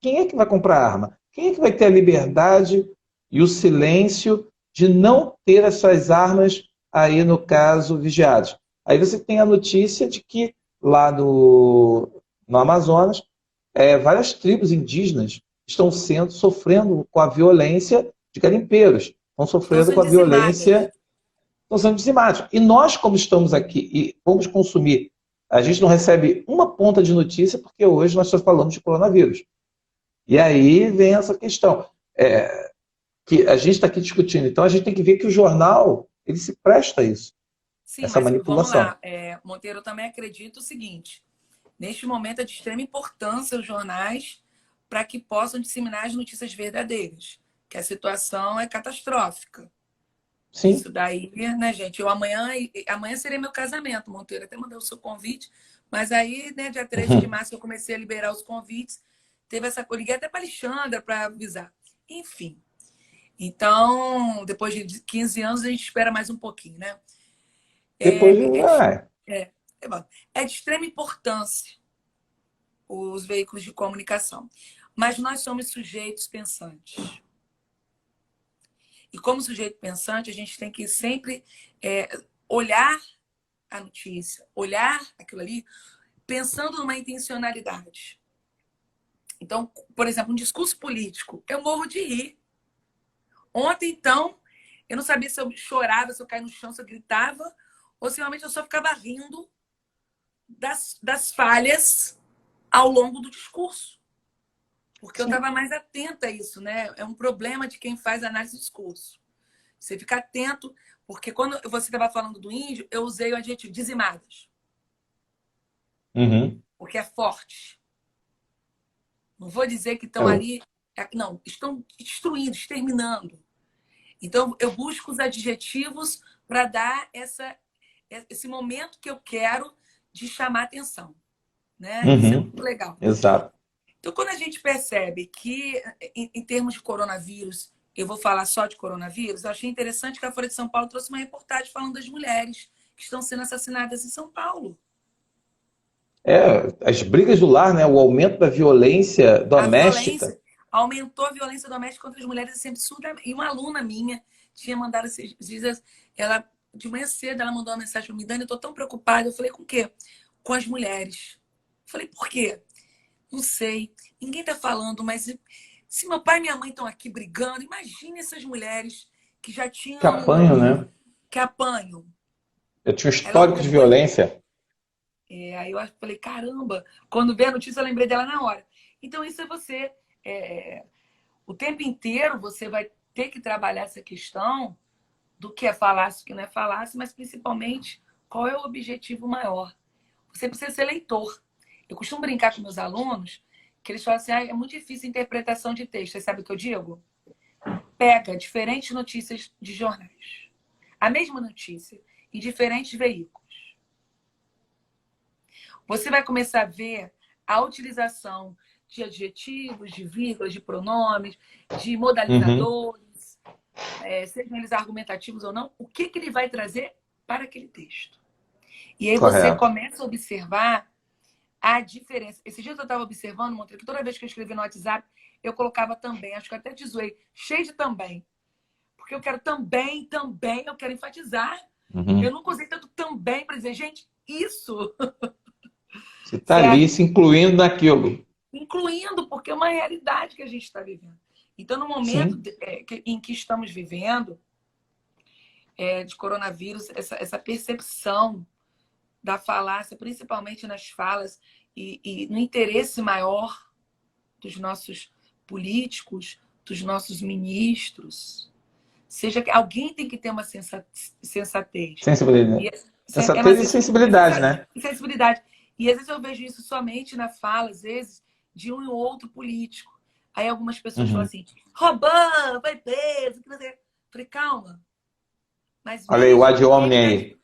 Speaker 2: Quem é que vai comprar arma? Quem é que vai ter a liberdade e o silêncio de não ter essas armas aí, no caso, vigiadas? Aí você tem a notícia de que lá no Amazonas, várias tribos indígenas estão sofrendo com a violência de garimpeiros, estão
Speaker 1: Estão
Speaker 2: sofrendo com
Speaker 1: sendo
Speaker 2: a
Speaker 1: dizimadas.
Speaker 2: violência, estão sendo dizimados. E nós, como estamos aqui e vamos consumir, a gente não recebe uma ponta de notícia porque hoje nós só falamos de coronavírus. E aí vem essa questão, que a gente está aqui discutindo. Então a gente tem que ver que o jornal ele se presta a isso,
Speaker 1: Sim,
Speaker 2: essa
Speaker 1: mas vamos
Speaker 2: manipulação.
Speaker 1: lá. Monteiro, eu também acredito o seguinte: neste momento é de extrema importância os jornais para que possam disseminar as notícias verdadeiras, que a situação é catastrófica.
Speaker 2: Sim.
Speaker 1: Isso daí, né, gente? Amanhã seria meu casamento, Monteiro. Até mandei o seu convite, mas aí, né, dia 13 de março, eu comecei a liberar os convites. Teve essa. Eu liguei até para Alexandra para avisar. Enfim. Então, depois de 15 anos, a gente espera mais um pouquinho, né?
Speaker 2: Depois,
Speaker 1: É, é, de, é, é de extrema importância os veículos de comunicação. Mas nós somos sujeitos pensantes. E como sujeito pensante, a gente tem que sempre olhar a notícia, olhar aquilo ali, pensando numa intencionalidade. Então, por exemplo, um discurso político, eu morro de rir. Ontem, então, eu não sabia se eu chorava, se eu caía no chão, se eu gritava, ou se realmente eu só ficava rindo das falhas ao longo do discurso. Porque eu
Speaker 2: sim.
Speaker 1: estava mais atenta a isso, né? É um problema de quem faz análise de discurso. Você fica atento, porque quando você estava falando do índio, eu usei o adjetivo dizimadas.
Speaker 2: Uhum.
Speaker 1: Porque é forte. Não vou dizer que estão
Speaker 2: Eu,
Speaker 1: ali. Não, estão destruindo, exterminando. Então, eu busco os adjetivos para dar esse momento que eu quero de chamar atenção. Né? Isso é
Speaker 2: uhum.
Speaker 1: muito legal.
Speaker 2: Exato.
Speaker 1: Então, quando a gente percebe que, em termos de coronavírus, eu vou falar só de coronavírus, eu achei interessante que a Folha de São Paulo trouxe uma reportagem falando das mulheres que estão sendo assassinadas em São Paulo.
Speaker 2: As brigas do lar, né? O aumento da violência
Speaker 1: A
Speaker 2: doméstica.
Speaker 1: violência aumentou a violência doméstica contra as mulheres assim, absurdamente. E uma aluna minha tinha mandado esses dias, ela de manhã cedo ela mandou uma mensagem para mim, Dani, eu estou tão preocupada. Eu falei, com o quê? Com as mulheres. Eu falei, por quê? Não sei. Ninguém está falando, mas se meu pai e minha mãe estão aqui brigando, imagine essas mulheres que já
Speaker 2: Que apanham,
Speaker 1: tinham
Speaker 2: né?
Speaker 1: que apanham.
Speaker 2: Eu tinha um
Speaker 1: Aí logo
Speaker 2: histórico de
Speaker 1: depois,
Speaker 2: violência.
Speaker 1: aí eu falei, caramba, quando veio a notícia eu lembrei dela na hora. Então isso é você. O tempo inteiro você vai ter que trabalhar essa questão do que é falácia e o que não é falácia, mas principalmente qual é o objetivo maior. Você precisa ser leitor. Eu costumo brincar com meus alunos que eles falam assim, é muito difícil a interpretação de texto. Você sabe o que eu digo? Pega diferentes notícias de jornais. A mesma notícia em diferentes veículos. Você vai começar a ver a utilização de adjetivos, de vírgulas, de pronomes, de
Speaker 2: Uhum.
Speaker 1: modalizadores, sejam eles argumentativos ou não, o que ele vai trazer para aquele texto. E aí você
Speaker 2: Correto.
Speaker 1: começa a observar a diferença. Esses dias eu estava observando, Monteiro, que toda vez que eu escrevi no WhatsApp, eu colocava também, acho que eu até te zoei, cheio de também. Porque eu quero também, eu quero enfatizar. Eu
Speaker 2: Uhum.
Speaker 1: nunca usei tanto também para dizer, gente, isso,
Speaker 2: Você está ali
Speaker 1: certo?
Speaker 2: se incluindo naquilo.
Speaker 1: Incluindo, porque é uma realidade que a gente está vivendo. Então, no momento
Speaker 2: Sim.
Speaker 1: em que estamos vivendo de coronavírus, essa percepção da falácia, principalmente nas falas, e no interesse maior dos nossos políticos, dos nossos ministros, seja que alguém tem que ter uma sensatez. E
Speaker 2: Sensibilidade.
Speaker 1: é uma
Speaker 2: Sensatez e sensibilidade, né?
Speaker 1: sensibilidade. E às vezes eu vejo isso somente na fala, às vezes, de um e outro político. Aí algumas pessoas falam
Speaker 2: Uhum.
Speaker 1: assim, roubou, vai preso. Que não sei. Falei, calma, mas
Speaker 2: Olha aí o
Speaker 1: veja
Speaker 2: ad hominem aí.
Speaker 1: o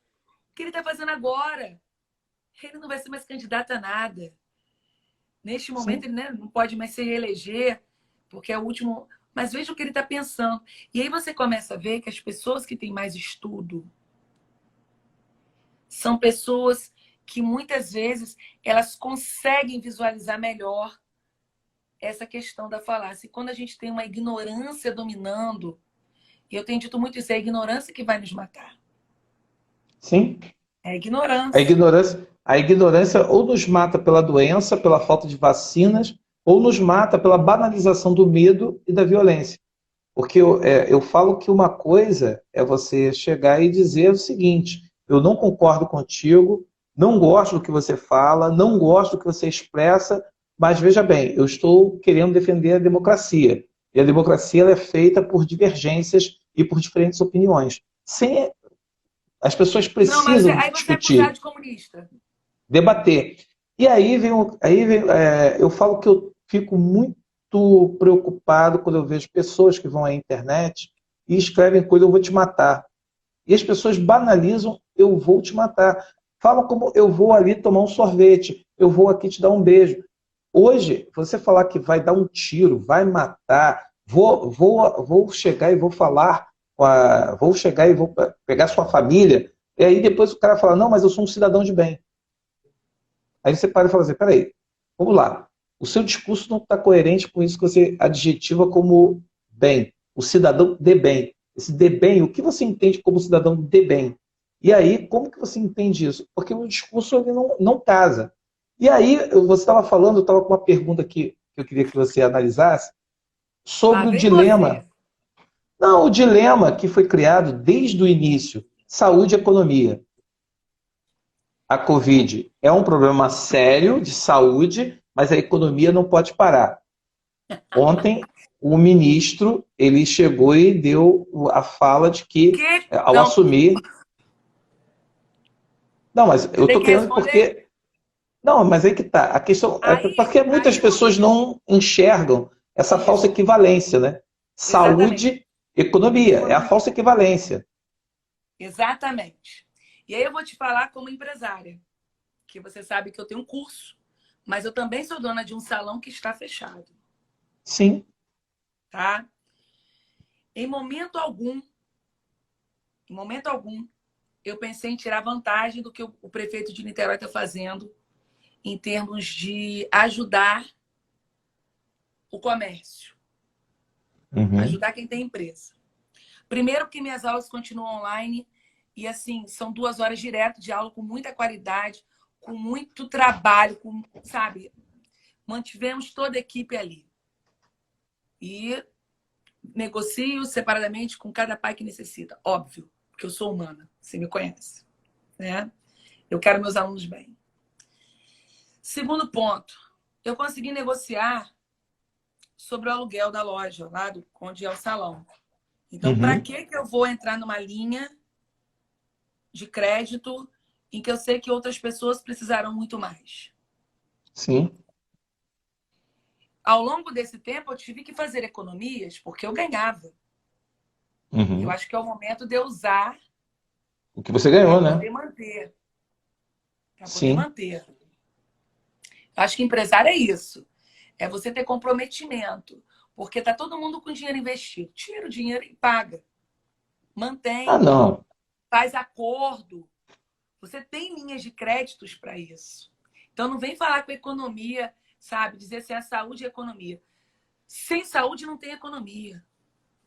Speaker 1: que ele está fazendo agora. Ele não vai ser mais candidato a nada. Neste
Speaker 2: sim.
Speaker 1: momento, ele, né, não pode mais se reeleger, porque é o último. Mas veja o que ele está pensando. E aí você começa a ver que as pessoas que têm mais estudo são pessoas que muitas vezes elas conseguem visualizar melhor essa questão da falácia. E quando a gente tem uma ignorância dominando, e eu tenho dito muito isso, é a ignorância que vai nos matar.
Speaker 2: Sim.
Speaker 1: É a ignorância.
Speaker 2: A ignorância ou nos mata pela doença, pela falta de vacinas, ou nos mata pela banalização do medo e da violência. Porque eu falo que uma coisa é você chegar e dizer o seguinte: eu não concordo contigo, não gosto do que você fala, não gosto do que você expressa, mas veja bem, eu estou querendo defender a democracia. E a democracia ela é feita por divergências e por diferentes opiniões. Sem, as pessoas
Speaker 1: Não, mas
Speaker 2: precisam
Speaker 1: aí você é acusado
Speaker 2: discutir,
Speaker 1: de comunista.
Speaker 2: debater. E eu falo que eu fico muito preocupado quando eu vejo pessoas que vão à internet e escrevem coisa, eu vou te matar. E as pessoas banalizam, eu vou te matar. Falam como eu vou ali tomar um sorvete, eu vou aqui te dar um beijo. Hoje, você falar que vai dar um tiro, vai matar, vou chegar e vou falar, vou chegar e vou pegar sua família, e aí depois o cara fala, não, mas eu sou um cidadão de bem. Aí você para e fala assim, peraí, vamos lá. O seu discurso não está coerente com isso que você adjetiva como bem. O cidadão de bem. Esse de bem, o que você entende como cidadão de bem? E aí, como que você entende isso? Porque o discurso ele não casa. E aí, você estava falando, eu estava com uma pergunta aqui que eu queria que você analisasse,
Speaker 1: Lá
Speaker 2: sobre o
Speaker 1: vem
Speaker 2: dilema.
Speaker 1: você.
Speaker 2: Não, o dilema que foi criado desde o início, saúde e economia. A Covid é um problema sério de saúde, mas a economia não pode parar. Ontem, o ministro ele chegou e deu a fala de que,
Speaker 1: Que...
Speaker 2: ao
Speaker 1: Não,
Speaker 2: assumir. Não, mas
Speaker 1: eu
Speaker 2: eu
Speaker 1: tenho
Speaker 2: estou
Speaker 1: que
Speaker 2: querendo
Speaker 1: responder?
Speaker 2: porque. Não, mas aí que tá. A questão é porque muitas
Speaker 1: Aí eu vou
Speaker 2: pessoas não enxergam essa falsa
Speaker 1: isso,
Speaker 2: equivalência, né?
Speaker 1: exatamente.
Speaker 2: Saúde, economia. É a
Speaker 1: Economia.
Speaker 2: falsa equivalência.
Speaker 1: Exatamente. E aí eu vou te falar como empresária, que você sabe que eu tenho um curso, mas eu também sou dona de um salão que está fechado,
Speaker 2: Sim.
Speaker 1: tá? Em momento algum, eu pensei em tirar vantagem do que o prefeito de Niterói está fazendo em termos de ajudar o comércio,
Speaker 2: Uhum.
Speaker 1: ajudar quem tem empresa. Primeiro, porque minhas aulas continuam online e, assim, são 2 horas direto de aula com muita qualidade, com muito trabalho, sabe? Mantivemos toda a equipe ali. E negocio separadamente com cada pai que necessita. Óbvio, porque eu sou humana, você me conhece, né? Eu quero meus alunos bem. Segundo ponto, eu consegui negociar sobre o aluguel da loja, lá onde é o salão. Então, para
Speaker 2: Uhum.
Speaker 1: que eu vou entrar numa linha de crédito em que eu sei que outras pessoas precisarão muito mais?
Speaker 2: Sim.
Speaker 1: Ao longo desse tempo, eu tive que fazer economias porque eu ganhava. Eu
Speaker 2: Uhum.
Speaker 1: acho que é o momento de eu usar
Speaker 2: O que você
Speaker 1: para
Speaker 2: ganhou, né?
Speaker 1: poder manter. Para poder
Speaker 2: Sim.
Speaker 1: manter. Eu acho que empresário é isso. É você ter comprometimento. Porque tá todo mundo com dinheiro investido. Tira o dinheiro e paga.
Speaker 2: Ah,
Speaker 1: Mantém.
Speaker 2: não.
Speaker 1: Faz acordo. Você tem linhas de créditos para isso. Então não vem falar com a economia, sabe? Dizer assim, a saúde e a economia. Sem saúde não tem economia.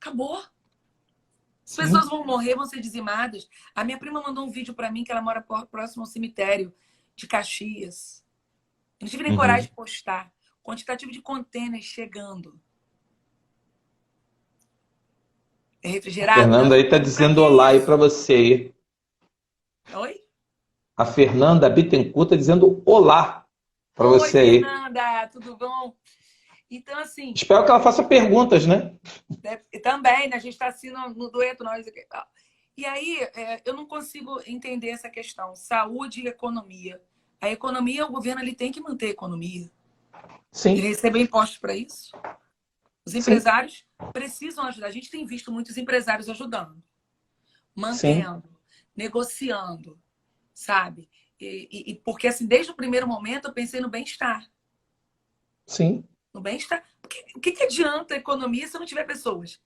Speaker 1: Acabou. As pessoas
Speaker 2: Sim.
Speaker 1: vão morrer, vão ser dizimadas. A minha prima mandou um vídeo para mim que ela mora próximo ao cemitério de Caxias. Eu não tive nem coragem
Speaker 2: Uhum.
Speaker 1: de postar. Quantitativo de contêineres chegando. É
Speaker 2: A
Speaker 1: refrigerado?
Speaker 2: Fernanda aí
Speaker 1: Não.
Speaker 2: tá
Speaker 1: Para
Speaker 2: dizendo
Speaker 1: que
Speaker 2: olá aí para
Speaker 1: isso?
Speaker 2: você aí.
Speaker 1: Oi?
Speaker 2: A Fernanda Bittencourt tá dizendo olá para
Speaker 1: Oi,
Speaker 2: você aí.
Speaker 1: Fernanda, tudo bom? Então, assim,
Speaker 2: Espero que ela faça perguntas, né?
Speaker 1: também, né, a gente está assim no dueto, nós aqui. E aí, eu não consigo entender essa questão. Saúde e economia. A economia, o governo ele tem que manter a economia. Ele
Speaker 2: Sim,
Speaker 1: recebe impostos para isso. Os
Speaker 2: sim,
Speaker 1: empresários precisam ajudar. A gente tem visto muitos empresários ajudando,
Speaker 2: sim.
Speaker 1: mantendo, negociando, sabe? Porque, assim, desde o primeiro momento eu pensei no bem-estar.
Speaker 2: Sim.
Speaker 1: No bem-estar. O que adianta a economia se não tiver pessoas?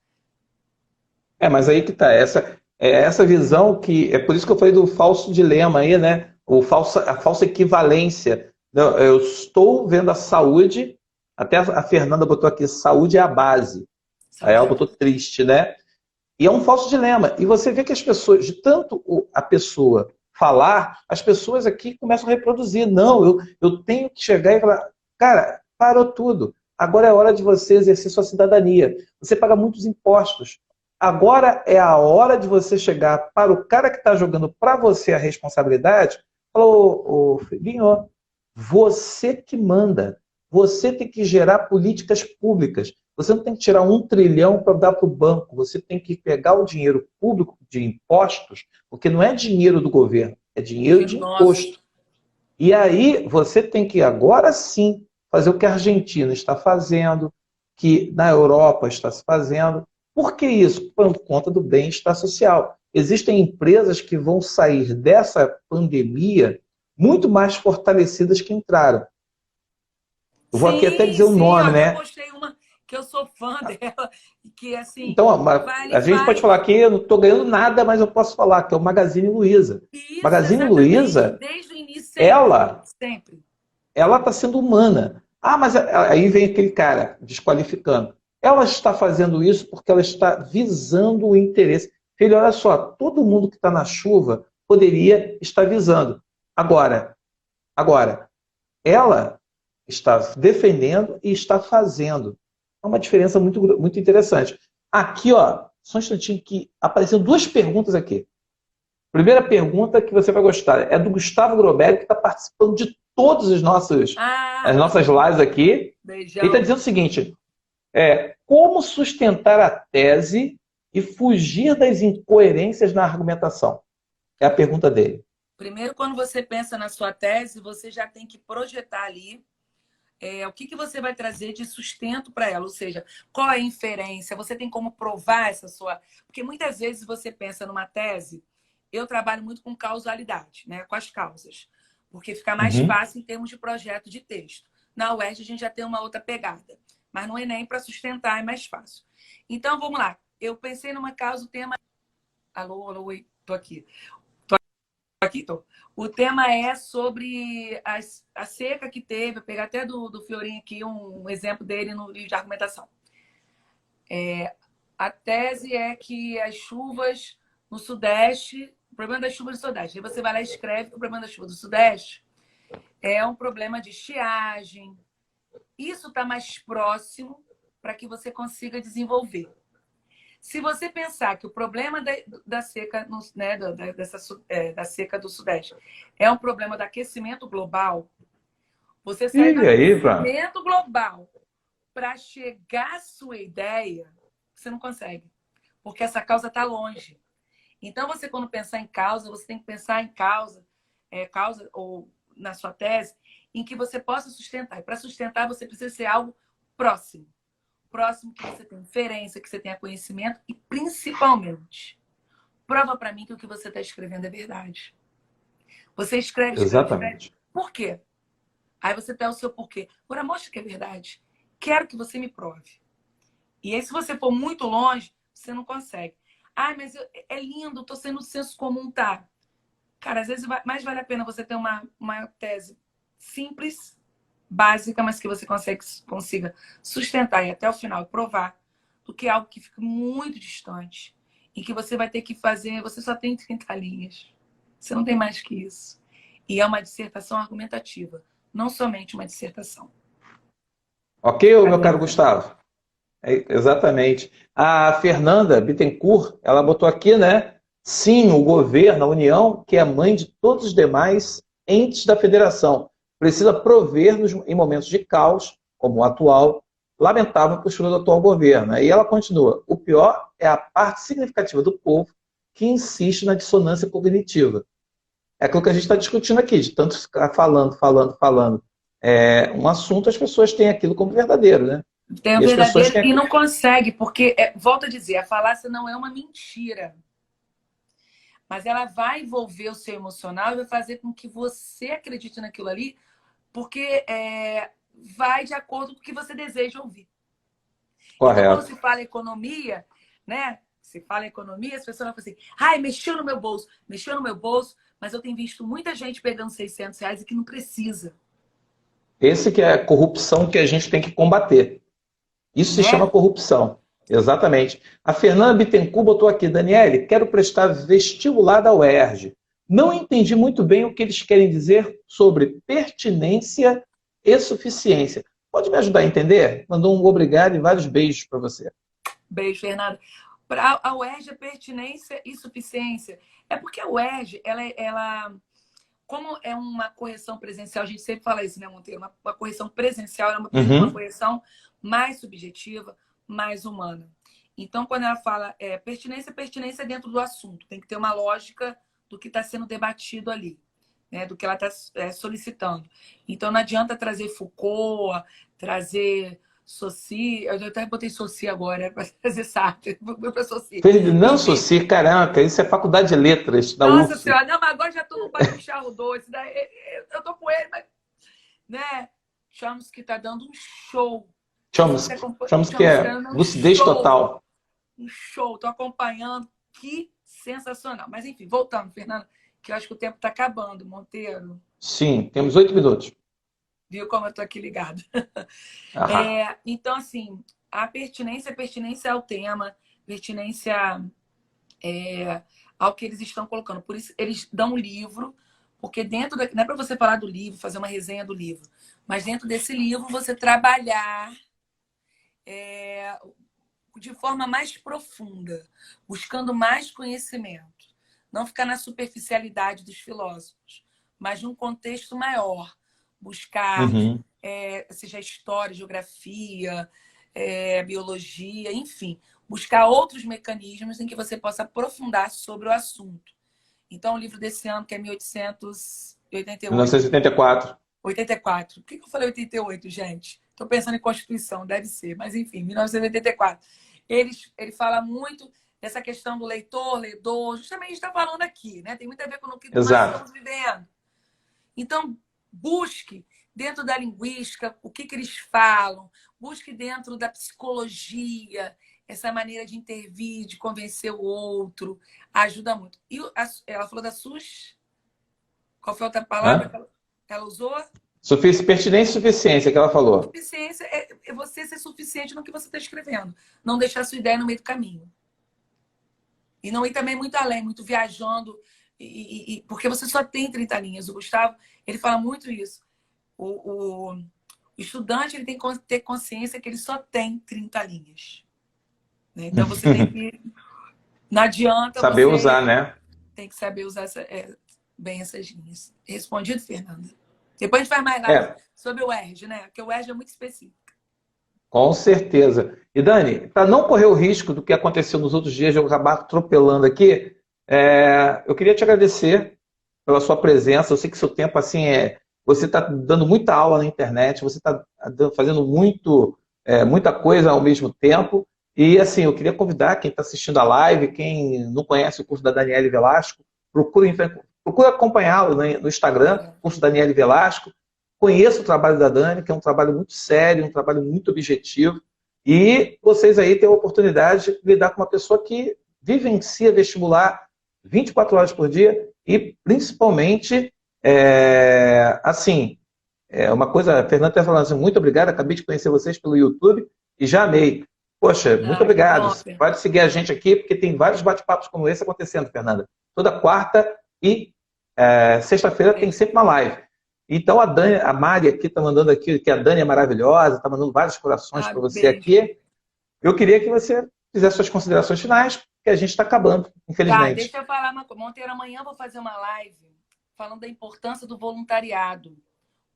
Speaker 2: Mas aí que tá, essa visão que, é por isso que eu falei do falso dilema aí, né? A falsa equivalência. Não, eu estou vendo a saúde, até a Fernanda botou aqui, saúde é a base. Aí
Speaker 1: Saúde
Speaker 2: ela
Speaker 1: é
Speaker 2: botou
Speaker 1: base.
Speaker 2: triste, né? E é um falso dilema. E você vê que as pessoas, de tanto a pessoa falar, as pessoas aqui começam a reproduzir. Não, eu tenho que chegar e falar, cara, parou tudo. Agora é hora de você exercer sua cidadania. Você paga muitos impostos. Agora é a hora de você chegar para o cara que está jogando para você a responsabilidade. Falou, ô, filhinho, você que manda. Você tem que gerar políticas públicas. Você não tem que tirar 1 trilhão para dar para o banco. Você tem que pegar o dinheiro público de impostos, porque não é dinheiro do governo, é dinheiro
Speaker 1: Dinheiro
Speaker 2: de
Speaker 1: nosso.
Speaker 2: imposto. E aí você tem que agora sim fazer o que a Argentina está fazendo, que na Europa está se fazendo. Por que isso? Por conta do bem-estar social. Existem empresas que vão sair dessa pandemia muito mais fortalecidas que entraram. Eu vou aqui até
Speaker 1: Sim,
Speaker 2: dizer o
Speaker 1: sim, eu
Speaker 2: nome,
Speaker 1: até
Speaker 2: né?
Speaker 1: postei uma que eu sou fã dela, que assim,
Speaker 2: Então,
Speaker 1: vale
Speaker 2: a gente pode falar
Speaker 1: faz.
Speaker 2: que eu não estou ganhando nada, mas eu posso falar que é o Magazine Luiza.
Speaker 1: Isso,
Speaker 2: Magazine
Speaker 1: exatamente.
Speaker 2: Luiza,
Speaker 1: Desde o início, sempre.
Speaker 2: ela
Speaker 1: Sempre.
Speaker 2: ela está sendo humana. Ah, mas aí vem aquele cara desqualificando. Ela está fazendo isso porque ela está visando o interesse. Filho, olha só, todo mundo que está na chuva poderia estar visando. Agora, ela está defendendo e está fazendo. É uma diferença muito interessante. Aqui, ó, só um instantinho que apareceram 2 perguntas aqui. Primeira pergunta que você vai gostar é do Gustavo Groberg, que está participando de todas
Speaker 1: Ah,
Speaker 2: as nossas
Speaker 1: ótimo.
Speaker 2: lives aqui. Ele está
Speaker 1: Beijão.
Speaker 2: dizendo o seguinte: como sustentar a tese e fugir das incoerências na argumentação? É a pergunta dele.
Speaker 1: Primeiro, quando você pensa na sua tese, você já tem que projetar ali o que você vai trazer de sustento para ela, ou seja, qual é a inferência, você tem como provar essa sua. Porque muitas vezes você pensa numa tese, eu trabalho muito com causalidade, né? Com as causas, porque fica mais
Speaker 2: Uhum.
Speaker 1: fácil em termos de projeto de texto. Na UERJ a gente já tem uma outra pegada, mas no Enem, para sustentar, é mais fácil. Então, vamos lá. Eu pensei numa causa, o tema. Alô, alô, oi, tô aqui. Aqui, tô. O tema é sobre a seca que teve. Vou pegar até do Fiorinho aqui um exemplo dele no livro de argumentação. A tese é que as chuvas no Sudeste, o problema das chuvas no Sudeste, aí você vai lá e escreve que o problema das chuvas do Sudeste é um problema de estiagem. Isso está mais próximo para que você consiga desenvolver. Se você pensar que o problema da seca, né, da seca do Sudeste é um problema do aquecimento global, você sai do
Speaker 2: E aí, Fran?
Speaker 1: aquecimento global para chegar à sua ideia, você não consegue, porque essa causa está longe. Então, você, quando pensar em causa, você tem que pensar em causa ou na sua tese, em que você possa sustentar. E para sustentar, você precisa ser algo próximo. Próximo que você tenha inferência, que você tenha conhecimento e, principalmente, prova para mim que o que você está escrevendo é verdade. Você escreve, escreve, escreve.
Speaker 2: Exatamente.
Speaker 1: Por quê? Aí você tem o seu porquê. Agora, mostra que é verdade. Quero que você me prove. E aí, se você for muito longe, você não consegue. Ah, mas é lindo, estou sendo o senso comum, tá? Cara, às vezes mais vale a pena você ter uma tese simples, básica, mas que você consiga sustentar e até o final provar, do que algo que fica muito distante e que você vai ter que fazer. Você só tem 30 linhas. Você não tem mais que isso. E é uma dissertação argumentativa, não somente uma dissertação.
Speaker 2: Ok, meu caro Gustavo? Exatamente. A Fernanda Bittencourt, ela botou aqui, né? Sim, o governo, a União, que é mãe de todos os demais entes da federação, precisa prover-nos em momentos de caos, como o atual, lamentável postura do atual governo. Aí ela continua: o pior é a parte significativa do povo que insiste na dissonância cognitiva. É aquilo que a gente está discutindo aqui, de tanto ficar falando. Um assunto, as pessoas têm aquilo como verdadeiro, né?
Speaker 1: Tem o
Speaker 2: E as pessoas
Speaker 1: verdadeiro
Speaker 2: têm
Speaker 1: e
Speaker 2: aquilo.
Speaker 1: não consegue, porque, volto a dizer, a falácia não é uma mentira. Mas ela vai envolver o seu emocional e vai fazer com que você acredite naquilo ali, porque vai de acordo com o que você deseja ouvir. Então, quando
Speaker 2: Correto.
Speaker 1: se fala economia, né? Se fala economia, as pessoas vão falar assim, ai, mexeu no meu bolso, mas eu tenho visto muita gente pegando R$ 600 e que não precisa,
Speaker 2: Esse que é a corrupção que a gente tem que combater. Isso se chama
Speaker 1: né?
Speaker 2: corrupção. Exatamente. A Fernanda Bittencourt botou aqui, Daniele, quero prestar vestibular da UERJ. Não entendi muito bem o que eles querem dizer sobre pertinência e suficiência. Pode me ajudar a entender? Mandou um obrigado e vários beijos para você.
Speaker 1: Beijo, Fernanda. Para a UERJ, é pertinência e suficiência. É porque a UERJ, como é uma correção presencial, a gente sempre fala isso, né, Monteiro? Uma correção presencial é uma
Speaker 2: Uhum.
Speaker 1: correção mais subjetiva, mais humana. Então, quando ela fala pertinência dentro do assunto. Tem que ter uma lógica do que está sendo debatido ali, né, do que ela está solicitando. Então, não adianta trazer Foucault, trazer Saussure. Eu até botei Saussure agora, para trazer Sartre, para Saussure.
Speaker 2: Ferdinand
Speaker 1: Enfim,
Speaker 2: Saussure, caraca, isso é faculdade de letras da
Speaker 1: nossa
Speaker 2: UF.
Speaker 1: senhora, não, mas agora já estou no Padre Charles II. Eu estou com ele, mas, né? Chomsky está dando um show.
Speaker 2: Chomsky. Chomsky
Speaker 1: Chomsky
Speaker 2: é
Speaker 1: está dando um
Speaker 2: lucidez
Speaker 1: show.
Speaker 2: total.
Speaker 1: Um show. Estou acompanhando. Que sensacional. Mas, enfim, voltando, Fernanda, que eu acho que o tempo está acabando, Monteiro.
Speaker 2: Sim, temos 8 minutos.
Speaker 1: Viu como eu estou aqui ligado?
Speaker 2: Aham.
Speaker 1: Então, assim, a pertinência ao tema, pertinência ao que eles estão colocando. Por isso, eles dão um livro, porque dentro não é para você falar do livro, fazer uma resenha do livro, mas dentro desse livro você trabalhar de forma mais profunda, buscando mais conhecimento. Não ficar na superficialidade dos filósofos, mas num contexto maior. Buscar,
Speaker 2: Uhum.
Speaker 1: seja história, geografia, biologia, enfim. Buscar outros mecanismos em que você possa aprofundar sobre o assunto. Então, o livro desse ano, que é 1888.
Speaker 2: 1984.
Speaker 1: 84. Por que eu falei 88, gente? Estou pensando em Constituição, deve ser, mas enfim, 1984. Ele fala muito dessa questão do leitor, ledor, justamente a gente está falando aqui, né? Tem muito a ver com o que nós
Speaker 2: Exato.
Speaker 1: estamos vivendo. Então, busque dentro da linguística o que eles falam, busque dentro da psicologia, essa maneira de intervir, de convencer o outro, ajuda muito. E ela falou da SUS, qual foi a outra palavra
Speaker 2: Hã?
Speaker 1: que ela usou?
Speaker 2: Pertinência e suficiência que ela falou.
Speaker 1: Suficiência é você ser suficiente no que você está escrevendo. Não deixar a sua ideia no meio do caminho. E não ir também muito além, muito viajando, porque você só tem 30 linhas. O Gustavo, ele fala muito isso. O estudante ele tem que ter consciência que ele só tem 30 linhas. Né? Então você tem que. Não adianta
Speaker 2: Saber
Speaker 1: você.
Speaker 2: usar, né?
Speaker 1: Tem que saber usar bem essas linhas. Respondido, Fernanda? Depois a gente faz mais live
Speaker 2: É,
Speaker 1: sobre o ERJ, né? Porque o ERJ é muito específico.
Speaker 2: com certeza. E Dani, para não correr o risco do que aconteceu nos outros dias de eu acabar atropelando aqui, eu queria te agradecer pela sua presença. Eu sei que seu tempo assim você está dando muita aula na internet, você está fazendo muita coisa ao mesmo tempo. E assim, eu queria convidar quem está assistindo a live, quem não conhece o curso da Daniele Velasco, procure acompanhá-lo no Instagram, curso Daniele Velasco. Conheço o trabalho da Dani, que é um trabalho muito sério, um trabalho muito objetivo. E vocês aí têm a oportunidade de lidar com uma pessoa que vivencia vestibular 24 horas por dia e, principalmente, assim, uma coisa, a Fernanda está falando assim, muito obrigado, acabei de conhecer vocês pelo YouTube e já amei. Poxa, muito
Speaker 1: Ah, que
Speaker 2: obrigado.
Speaker 1: bom,
Speaker 2: Pode seguir a gente aqui, porque tem vários bate-papos como esse acontecendo, Fernanda. Toda quarta e sexta-feira tem sempre uma live. Então a Dani, a Mari aqui está mandando aqui que a Dani é maravilhosa, está mandando vários corações para você
Speaker 1: beijo.
Speaker 2: aqui. Eu queria que você fizesse suas considerações finais, porque a gente está acabando,
Speaker 1: Tá,
Speaker 2: infelizmente.
Speaker 1: deixa eu falar uma coisa. Monteiro, amanhã eu vou fazer uma live falando da importância do voluntariado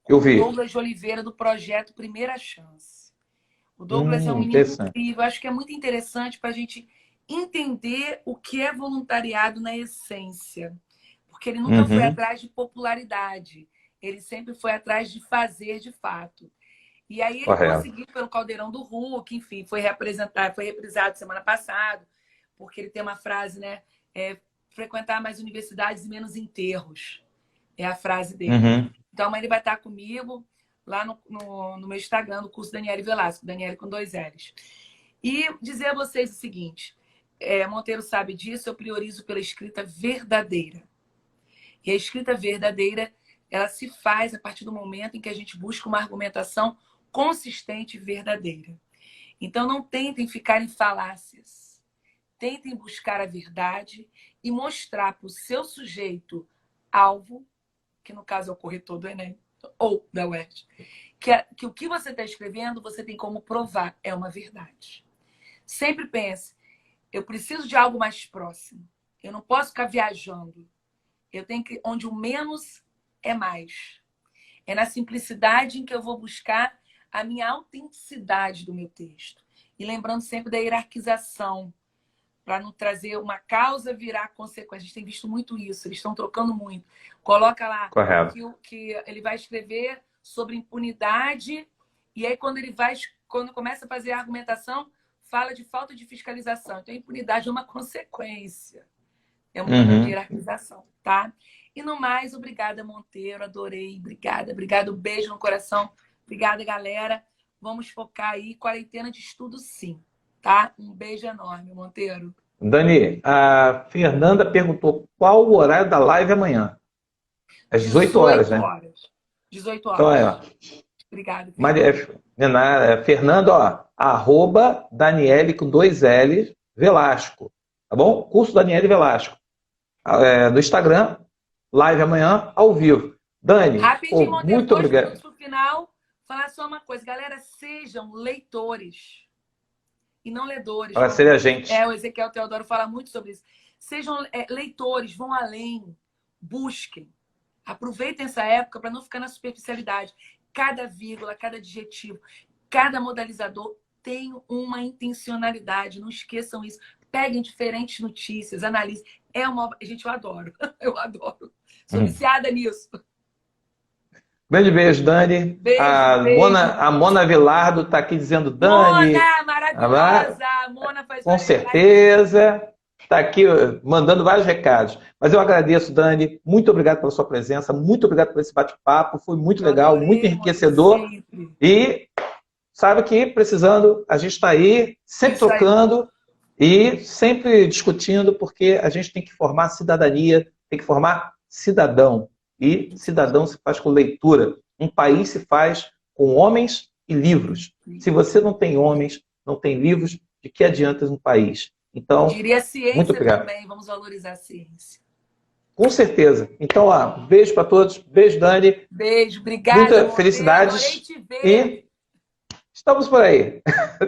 Speaker 2: Eu
Speaker 1: com o
Speaker 2: vi.
Speaker 1: Douglas de Oliveira, do projeto Primeira Chance. O Douglas é um menino
Speaker 2: Interessante.
Speaker 1: incrível. Acho que é muito interessante para a gente entender o que é voluntariado na essência. Porque ele nunca foi
Speaker 2: Uhum.
Speaker 1: atrás de popularidade. Ele sempre foi atrás de fazer de fato. E aí ele
Speaker 2: Correto.
Speaker 1: conseguiu pelo Caldeirão do Hulk, enfim, foi reprisado semana passada, porque ele tem uma frase, né? Frequentar mais universidades e menos enterros. É a frase dele.
Speaker 2: Uhum.
Speaker 1: Então, amanhã ele vai estar comigo lá no meu Instagram, no curso Daniele Velasco, Daniele com 2 L's. E dizer a vocês o seguinte, Monteiro sabe disso, eu priorizo pela escrita verdadeira. E a escrita verdadeira, ela se faz a partir do momento em que a gente busca uma argumentação consistente e verdadeira. Então, não tentem ficar em falácias. Tentem buscar a verdade e mostrar para o seu sujeito alvo, que no caso é o corretor do Enem, ou da UERJ, que o que você está escrevendo, você tem como provar, é uma verdade. Sempre pense, eu preciso de algo mais próximo. Eu não posso ficar viajando. Eu tenho que, onde o menos é mais. É na simplicidade em que eu vou buscar a minha autenticidade do meu texto. E lembrando sempre da hierarquização, para não trazer uma causa virar consequência. A gente tem visto muito isso, eles estão trocando muito. Coloca lá que ele vai escrever sobre impunidade, e aí quando começa a fazer a argumentação, fala de falta de fiscalização. Então, a impunidade é uma consequência. É uma hierarquização, tá? E no mais, obrigada, Monteiro. Adorei. Obrigada. Beijo no coração. Obrigada, galera. Vamos focar aí. Quarentena de estudo, sim. Tá? Um beijo enorme, Monteiro.
Speaker 2: Dani, a Fernanda perguntou qual o horário da live amanhã. Às 18 horas, né?
Speaker 1: 18 horas.
Speaker 2: Então, ó.
Speaker 1: Obrigada.
Speaker 2: Fernando, ó, @Daniele com 2 L Velasco. Tá bom? Curso Daniele Velasco. No Instagram, live amanhã, ao vivo. Dani,
Speaker 1: rapidinho, Monteiro,
Speaker 2: muito obrigado.
Speaker 1: No final, falar só uma coisa. Galera, sejam leitores e não ledores.
Speaker 2: Para ser a gente.
Speaker 1: O Ezequiel Teodoro fala muito sobre isso. Sejam leitores, vão além, busquem. Aproveitem essa época para não ficar na superficialidade. Cada vírgula, cada adjetivo, cada modalizador tem uma intencionalidade. Não esqueçam isso. Peguem diferentes notícias, analisem. Gente, eu adoro. Eu adoro. Sou viciada nisso.
Speaker 2: Grande beijo, Dani.
Speaker 1: Beijo.
Speaker 2: A Mona Vilardo está aqui dizendo, Dani.
Speaker 1: Mona, maravilhosa. A Mona faz
Speaker 2: com certeza. Está aqui mandando vários recados. Mas eu agradeço, Dani. Muito obrigado pela sua presença. Muito obrigado por esse bate-papo. Foi muito legal, muito enriquecedor. E sabe que, precisando, a gente está aí, sempre trocando e sempre discutindo, porque a gente tem que formar cidadania, tem que formar cidadão. E cidadão se faz com leitura. Um país se faz com homens e livros. Se você não tem homens, não tem livros, de que adianta um país? Então,
Speaker 1: diria ciência
Speaker 2: muito obrigado.
Speaker 1: Também, vamos valorizar a ciência.
Speaker 2: Com certeza. Então, beijo para todos. Beijo, Dani.
Speaker 1: Beijo, obrigada.
Speaker 2: Muita felicidade. E estamos por aí.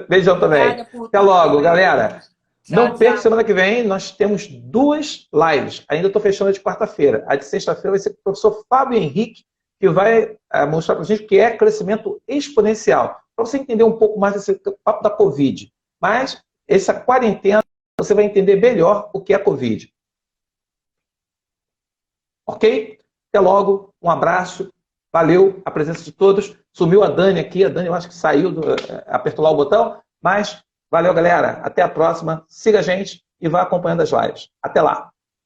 Speaker 2: Beijão também. Até logo, galera. Não perca, semana que vem nós temos 2 lives. Ainda estou fechando a de quarta-feira. A de sexta-feira vai ser com o professor Fábio Henrique, que vai mostrar para a gente o que é crescimento exponencial. Para você entender um pouco mais desse papo da Covid. Mas essa quarentena, você vai entender melhor o que é a Covid. Ok? Até logo. Um abraço. Valeu a presença de todos. Sumiu a Dani aqui. A Dani, eu acho que saiu, apertou lá o botão. Mas valeu, galera. Até a próxima. Siga a gente e vá acompanhando as lives. Até lá.